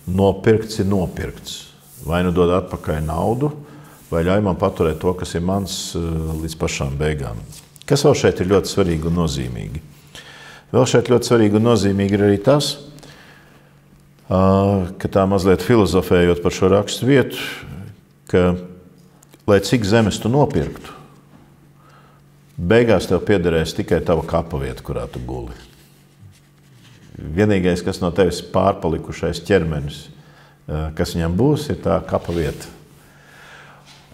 nopirkts ir nopirkts. Vai nu dod atpakaļ naudu, vai ļauj man paturēt to, kas ir mans līdz pašām beigām. Kas vēl šeit ir ļoti svarīgi un nozīmīgi? Vēl šeit ļoti svarīgi un nozīmīgi ir arī tas, ka tā mazliet filozofējot par šo rakstu vietu, ka, lai cik zemes tu nopirktu, beigās tev piederēs tikai tava kapa vieta, kurā tu guli. Vienīgais, kas no tevis pārpalikušais ķermenis, kas viņam būs, ir tā kapa vieta.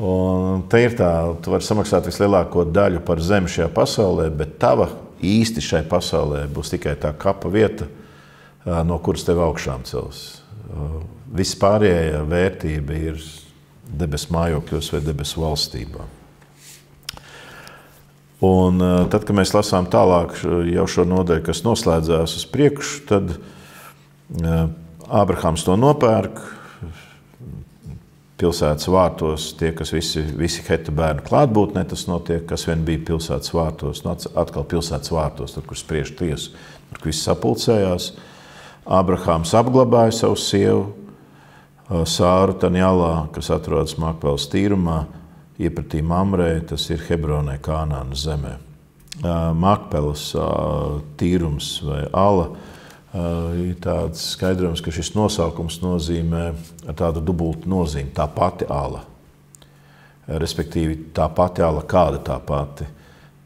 Un te ir tā, tu vari samaksāt vislielāko daļu par zemi šajā pasaulē, bet tava īsti šai pasaulē būs tikai tā kapa vieta, no kuras tev augšām cels. Viss pārējā vērtība ir debesu mājokļos vai debesu valstībā. Un tad, kad mēs lasām tālāk jau šo nodaļu, kas noslēdzās uz priekšu, tad Ābrahāms to nopērk. Pilsētas vārtos tie, kas visi Heta bērnu klātbūtnē, tas notiek, kas vien bija pilsētas vārtos, atkal pilsētas vārtos, tur, kur spriež tiesu, tur, kur viss sapulcējās. Ābrahāms apglabāja savu sievu, Sāru Tanjalā, kas atrodas Makpelas tīrumā, iepratīja Mamrei, tas ir Hebronai, Kānānas zemē. Makpelas tīrums vai ala ir tāds skaidrojums, ka šis nosaukums nozīmē ar tādu dubultu nozīmi, tā pati ala. Respektīvi, tā pati ala, kāda tā pati.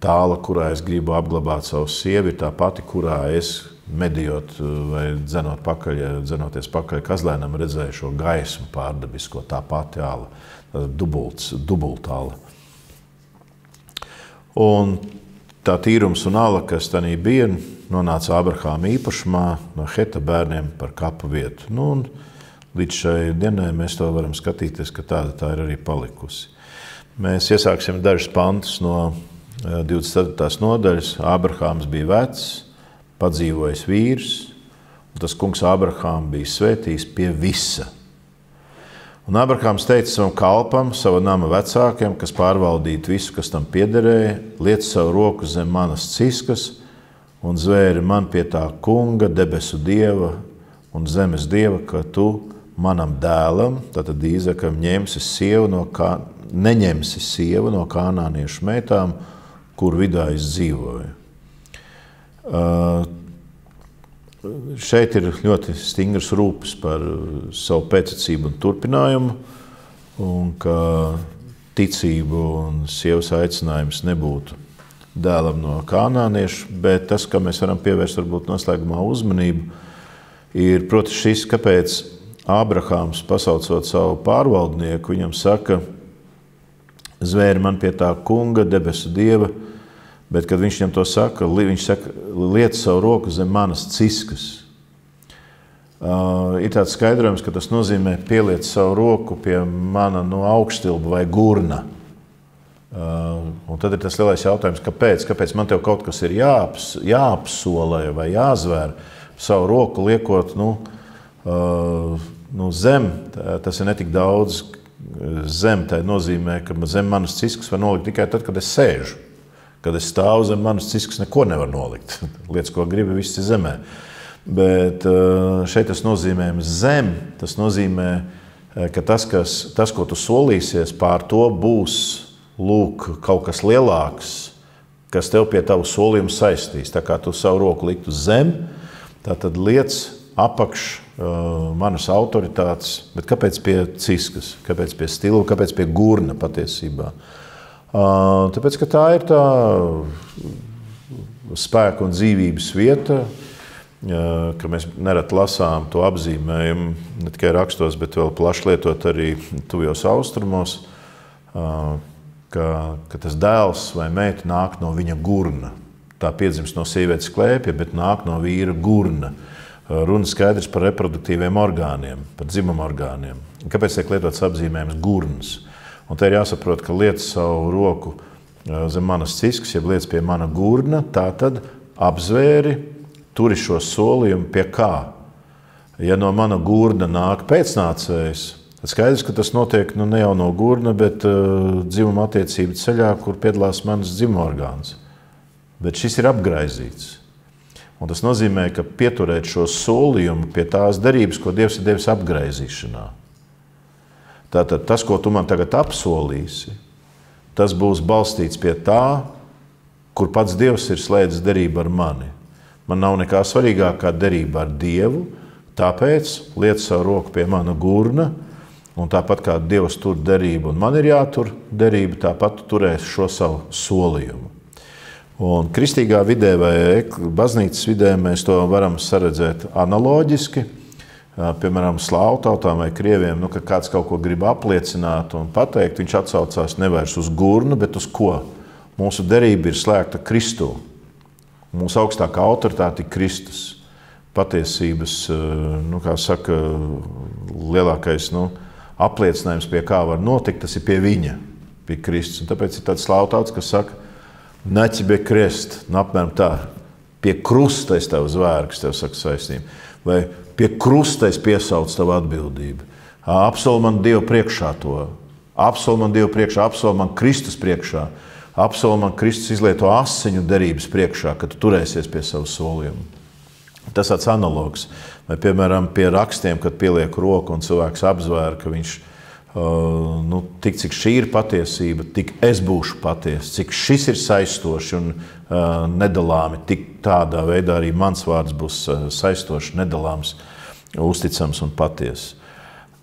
Tā ala, kurā es gribu apglabāt savu sievi, ir tā pati, kurā es medījot vai dzenoties pakaļ kazlēnam redzēju šo gaismu pārdabisko, tā pati ala, dubulta ala. Un tā tīrums un ala, kas tanī bija, nonāca Ābrahāma īpašumā no Heta bērniem par kapu vietu. Un līdz šai dienai mēs to varam skatīties, ka tāda tā ir arī palikusi. Mēs iesāksim dažus pantus no 24. nodaļas. Ābrahāms bija vecs, padzīvojis vīrs, un tas kungs Ābrahāmu bija svētījis pie visa. Un Ābrahāms teica savam kalpam, sava nama vecākiem, kas pārvaldītu visu, kas tam piederēja, liec savu roku zem manas ciskas un zvēri man pie tā kunga, debesu dieva un zemes dieva, ka tu manam dēlam, tātad Īzakam, neņemsi sievu no kānāniešu meitām, kur vidā es dzīvoju. Šeit ir ļoti stingrs rūpes par savu pēctecību un turpinājumu, un ka ticību un sievas aicinājums nebūtu dēlam no kānāniešu, bet tas, ka mēs varam pievērst varbūt noslēgumā uzmanību, ir proti šis, kāpēc Ābrahāms, pasaucot savu pārvaldnieku, viņam saka, zvēri man pie tā kunga, debesu dieva, bet, kad viņš viņam to saka, viņš saka, liec savu roku zem manas ciskas. Ir tāds skaidrojums, ka tas nozīmē pieliec savu roku pie mana no augstilba vai gurna. Un tad ir tas lielais jautājums, kāpēc man tev kaut kas ir jāapsolē vai jāzvēr savu roku liekot zem. Tas ir netik daudz zem, tā nozīmē, ka zem manas ciskas var nolikt tikai tad, kad es sēžu. Kad es stāvu zem manas ciskas, neko nevar nolikt. Lietas, ko gribi, viss ir zemē. Bet šeit tas nozīmē zem, tas nozīmē, ka tas, ko tu solīsies, pār to būs lūk, kaut kas lielāks, kas tev pie tavu solījumu saistīs. Tā kā tu savu roku liktu zem, tātad liec apakš manas autoritātes, bet kāpēc pie ciskas, kāpēc pie stila, kāpēc pie gurna patiesībā? Tāpēc, ka tā ir tā spēka un dzīvības vieta, ka mēs nereti lasām to apzīmējumu ne tikai rakstos, bet vēl plaši lietot arī tuvjos austrumos, ka tas dēls vai meita nāk no viņa gurna. Tā piedzimst no sievietes klēpja, bet nāk no vīra gurna. Runa skaidrs par reproduktīviem orgāniem, par dzimuma orgāniem. Kāpēc tiek lietots apzīmējums gurns? Un te ir jāsaprot, ka liec savu roku zem manas ciskas, jeb liec pie mana gurna, tā tad apzvēri, turi šo solījumu pie kā? Ja no mana gurna nāk pēcnācējs, tad skaidrs, ka tas notiek ne jau no gurna, bet dzimuma attiecību ceļā, kur piedalās manas dzimumorgāns. Bet šis ir apgraizīts. Un tas nozīmē, ka pieturēt šo solījumu pie tās derības, ko Dievs ir devis apgraizīšanā. Tātad tas, ko tu man tagad apsolīsi, tas būs balstīts pie tā, kur pats Dievs ir slēdzis derību ar mani. Man nav nekā svarīgāk kā derība ar Dievu, tāpēc liec savu roku pie mana gurna, un tāpat kā Dievs tur derību, un man ir jātur derība, tāpat turēs šo savu solījumu. Un kristīgā vidē vai baznīcas vidē mēs to varam saredzēt analoģiski. Piemēram, slāvu tautām vai krieviem, ka kāds kaut ko grib apliecināt un pateikt, viņš atsaucās nevairs uz gurnu, bet uz ko? Mūsu derība ir slēgta Kristū. Mūsu augstākā autoritāte ir Kristus. Patiesības, kā saka, lielākais apliecinājums, pie kā var notikt, tas ir pie viņa, pie Kristus. Un tāpēc ir tāds slautauts, kas saka, naķi pie krest, apmēram tā, pie krusta es tev zvēru, kas tev saka saistību, vai pie krusta es piesaucu tavu atbildību. Apsoli man Dievu priekšā to, apsoli man Dievu priekšā, apsoli man Kristus priekšā, apsoli man Kristus izlieto asiņu derības priekšā, kad tu turēsies pie savu solījumu. Tas tāds analogs. Vai, piemēram, pie rakstiem, kad pieliek roku un cilvēks apzvēra, ka viņš, tik cik šī ir patiesība, tik es būšu patiesa, cik šis ir saistoši un nedalāmi, tik tādā veidā arī mans vārds būs saistoši, nedalāms, uzticams un patiesa.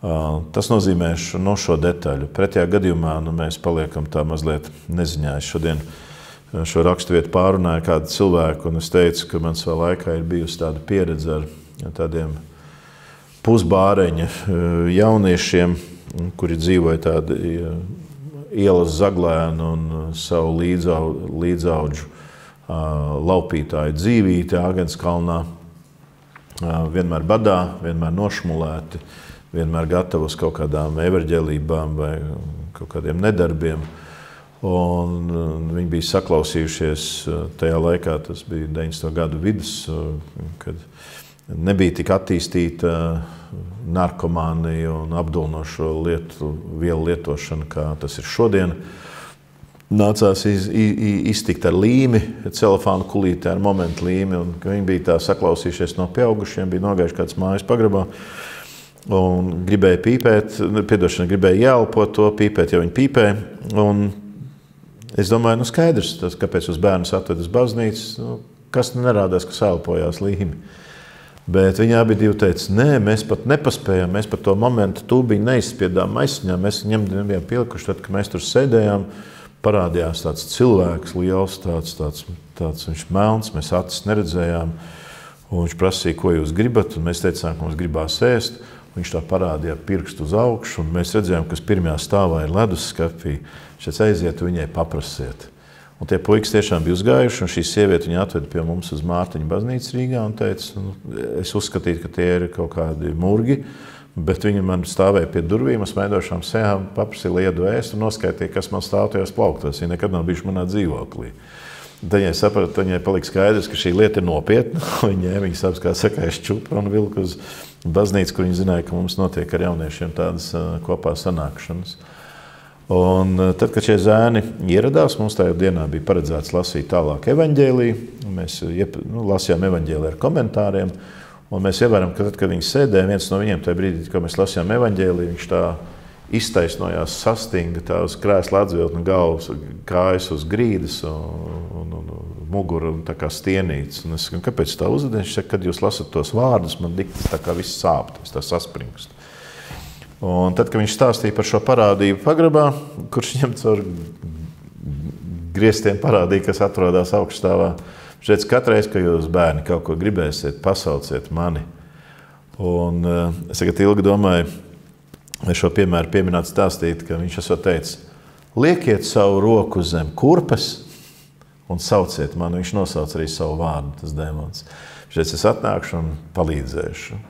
Tas nozīmē šo detaļu. Pretējā gadījumā mēs paliekam tā mazliet neziņā. Šodien šo raksturvietu pārunāju kādu cilvēku, un es teicu, ka man savā laikā ir bijusi tāda pieredze ar tādiem pusbāreņa jauniešiem, kuri dzīvoja tādi ielas zaglēnu un savu līdzaudžu laupītāju dzīvīti Āgenskalnā. Vienmēr badā, vienmēr nošmulēti, vienmēr gatavi uz kaut kādām evaņģēlībām vai kaut kādiem nedarbiem. Un viņi bija saklausījušies tajā laikā, tas bija 90. gadu vidus, kad nebija tik attīstīta narkomānija un apdulnošo vielu lietošana, kā tas ir šodien. Nācās iztikt ar līmi, celofānu kulīti ar momentu līmi, un viņi bija tā saklausījušies no pieaugušiem, bija nogājuši kāds mājas pagrabā un gribēja pīpēt, gribēja jāelpot to, pīpēt, ja viņi pīpē. Un es domāju, skaidrs, tas, kāpēc uz bērnus atved uz baznīcas, kas nerādās, ka sēlpojās līmi. Bet viņi abi divi teica, nē, mēs pat nepaspējām, mēs pat to momentu tūbiņu neizspiedām maisiņā, mēs viņam nebijām pielikuši, tad, kad mēs tur sēdējām, parādījās tāds cilvēks liels, tāds viņš melns, mēs acis neredzējām, un viņš prasīja, ko jūs gribat, un mēs teicām, ka mums gribās ēst. Viņš tā parādīja pirkstu uz augšu, un mēs redzējām, kas pirmajā stāvā ir leduskapī. Šeit aiziet, viņai paprasiet. Un tie puikas tiešām bija uzgājuši, un šī sieviete viņu atveda pie mums uz Mārtiņa baznīcas Rīgā un teica, es uzskatīju, ka tie ir kaut kādi murgi, bet viņi man stāvēja pie durvīm, smaidošām sejām, paprasīja liedu ēst un noskaitīja, kas man stāv tajās plauktos. Viņi nekad nav bijuši manā dzīvoklī. Tad viņai saprata, viņai palika skaidrs, ka šī lieta ir nopietna. Viņa saprata, kā sakājas čupra un vilka uz baznīcu, kur viņi zināja, ka mums notiek ar jauniešiem tādas kopā sanākšanas. Un tad, kad šie zēni ieradās, mums tajā dienā bija paredzēts lasīt tālāk evaņģēliju. Mēs lasījām evaņģēliju ar komentāriem, un mēs ievērām, ka tad, kad viņi sēdēja, viens no viņiem tajā brīdī, kad mēs lasījām evaņģēliju, viņš tā iztaisnojās, sastinga tā uz krēsla atviltni galvas, kājas uz grīdas un mugura tā kā stienīts. Un es saku, kāpēc tā uzvedies? Viņš saka, kad jūs lasat tos vārdus, man diktas tā kā viss sāp, tas tā saspringst. Un tad, kad viņš stāstīja par šo parādību pagrabā, kurš viņam caur griestiem parādīja, kas atrodas augšstāvā, viņš teica, katreiz, ka jūs bērni kaut ko gribēsiet, pasauciet mani. Un es tagad ilgi domāju, vai šo piemēru pieminēt stāstīt, ka viņš esot teicis, liekiet savu roku zem kurpes un sauciet mani. Viņš nosauc arī savu vārdu, tas dēmons. Viņš teica, es atnākšu un palīdzēšu.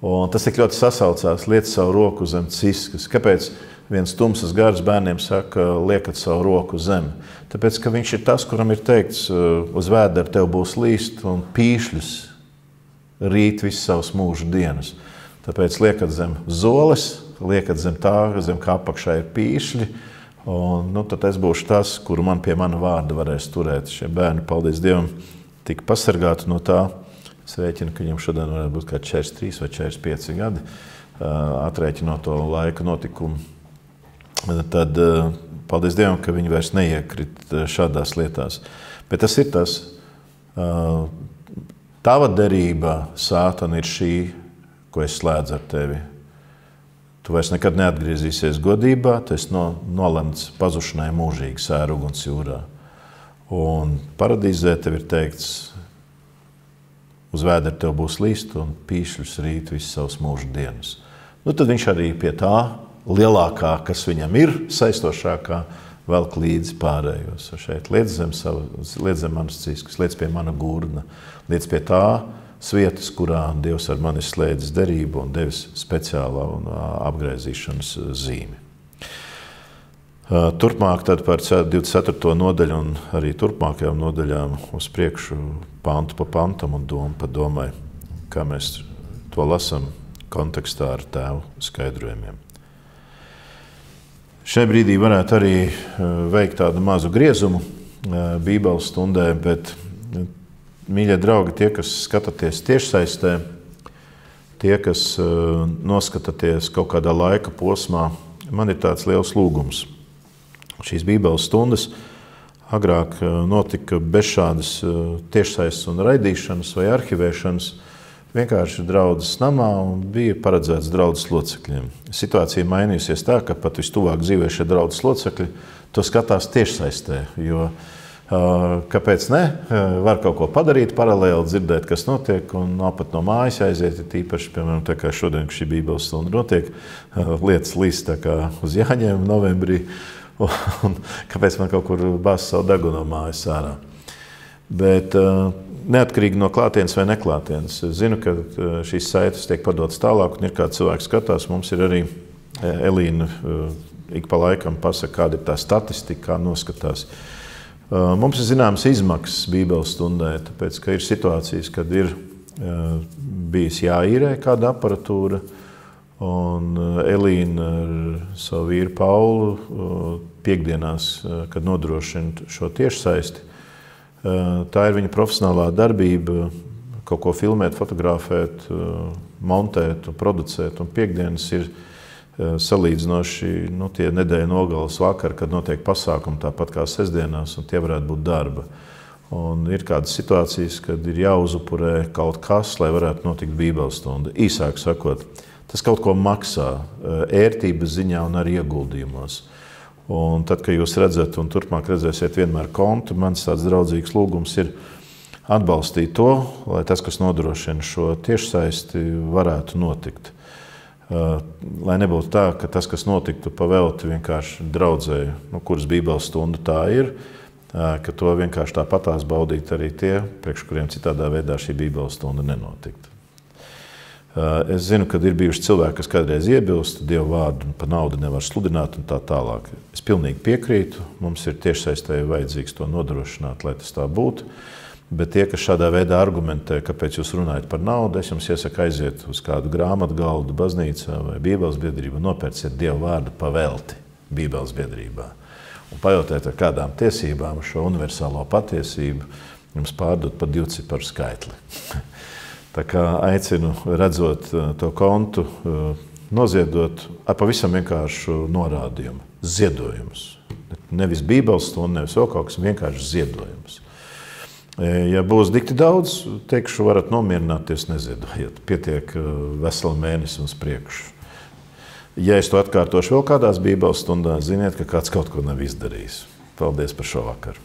Un tas tik ļoti sasaucās, liec savu roku zem ciskas. Kāpēc viens tumsas gars bērniem saka, liekat savu roku zem? Tāpēc, ka viņš ir tas, kuram ir teikts, uz vēdera tev būs līst un pīšļus rīt visu savus mūžu dienas. Tāpēc liekat zem zoles, liekat zem tā, zem kā apakšā ir pīšļi, un tad es būšu tas, kuru man pie mana vārda varēs turēt. Šie bērni, paldies Dievam, tika pasargāti no tā. Es rēķinu, ka viņam šodien varētu būt kā 43 vai 45 gadi, atrēķinot to laika notikumu. Tad paldies Dievam, ka viņi vairs neiekrit šādās lietās. Bet tas ir tas, tava derība, Sātana, ir šī, ko es slēdzu ar tevi. Tu vairs nekad neatgriezīsies godībā, tu esi nolemts pazušanai mūžīgi sēruguns jūrā. Un paradīzē tev ir teikts, uz vēdera tev būs līst un pīšļus rīt visu savus mūžu dienas. Tad viņš arī pie tā lielākā, kas viņam ir, saistošākā, velk līdzi pārējos. Šeit liec zem manas ciskas, liec pie mana gurna, liec pie tā vietas, kurā Dievs ar mani slēdzis derību un devis speciālā un apgraizīšanas zīmi. Turpmāk tad par 24. nodaļu un arī turpmākajām nodaļām uz priekšu pantu pa pantam un domu pa domai, kā mēs to lasam kontekstā ar tēvu skaidrojumiem. Šai brīdī varētu arī veikt tādu mazu griezumu Bībeles stundē, bet, mīļie draugi, tie, kas skatāties tiešsaistē, tie, kas noskatāties kaut kādā laika posmā, man ir tāds liels lūgums. Šīs Bībeles stundas agrāk notika bez šādas tiešsaistes un raidīšanas vai arhivēšanas, vienkārši draudzes namā un bija paredzēts draudzes locekļiem. Situācija mainījusies tā, ka pat vistuvāk dzīvē šie draudzes locekļi to skatās tiešsaistē, jo kāpēc ne? Var kaut ko padarīt, paralēli dzirdēt, kas notiek, un pat no mājas aiziet, tīpaši, piemēram, tā kā šodien šī Bībeles stunda notiek, lietas līst tā kā uz Jāņiem novembrī, un kāpēc man kaut kur bāz savu degunu no mājas ārā. Bet neatkarīgi no klātienes vai neklātienes. Es zinu, ka šīs saites tiek padotas tālāk, un ir kāds cilvēks skatās. Mums ir arī Elīna ik pa laikam pasaka, kāda ir tā statistika, kā noskatās. Mums ir zināmas izmaksas Bībeles stundai, tāpēc, ka ir situācijas, kad ir bijis jāīrē kāda aparatūra, un Elīna ar savu vīru Paulu piekdienās, kad nodrošina šo tiešsaisti, tā ir viņa profesionālā darbība, kaut ko filmēt, fotografēt, montēt un producēt, un piekdienas ir salīdzinoši tie nedēļa nogales vakari, kad notiek pasākumi tāpat kā sestdienās, un tie varētu būt darba. Un ir kādas situācijas, kad ir jāuzupurē kaut kas, lai varētu notikt Bībeles stunda. Īsāk sakot, tas kaut ko maksā ērtības ziņā un arī ieguldījumos. Un tad, kad jūs redzat un turpmāk redzēsiet vienmēr kontu, mans tāds draudzīgs lūgums ir atbalstīt to, lai tas, kas nodrošina šo tiešsaisti, varētu notikt. Lai nebūtu tā, ka tas, kas notiktu pavelti vienkārši draudzēji, kuras Bībeles stunda tā ir, ka to vienkārši tāpatās baudīt arī tie, priekš kuriem citādā veidā šī Bībeles stunda nenotiktu. Es zinu, ka ir bijuši cilvēki, kas kādreiz iebilst, Dievu vārdu pa naudu nevar sludināt un tā tālāk. Es pilnīgi piekrītu, mums ir tiešsaistē vajadzīgs to nodrošināt, lai tas tā būtu. Bet tie, kas šādā veidā argumentē, kāpēc jūs runājat par naudu, es jums iesaku aiziet uz kādu grāmatu galdu baznīcā vai Bībeles biedrību, nopērciet Dievu vārdu pavelti Bībeles biedrībā. Un pajautiet ar kādām tiesībām šo universālo patiesību jums pārdot par 2 ciparu skaitli. Tā kā aicinu, redzot to kontu, noziedot ar pavisam vienkāršu norādījumu. Ziedojums. Nevis Bībeles stunda, nevis vēl kaut kas, vienkārši ziedojums. Ja būs dikti daudz, teikšu, varat nomierināties, neziedojiet. Pietiek veselu mēnesi uz priekšu. Ja es to atkārtošu vēl kādās Bībeles stundās, ziniet, ka kāds kaut ko nav izdarījis. Paldies par šo vakaru.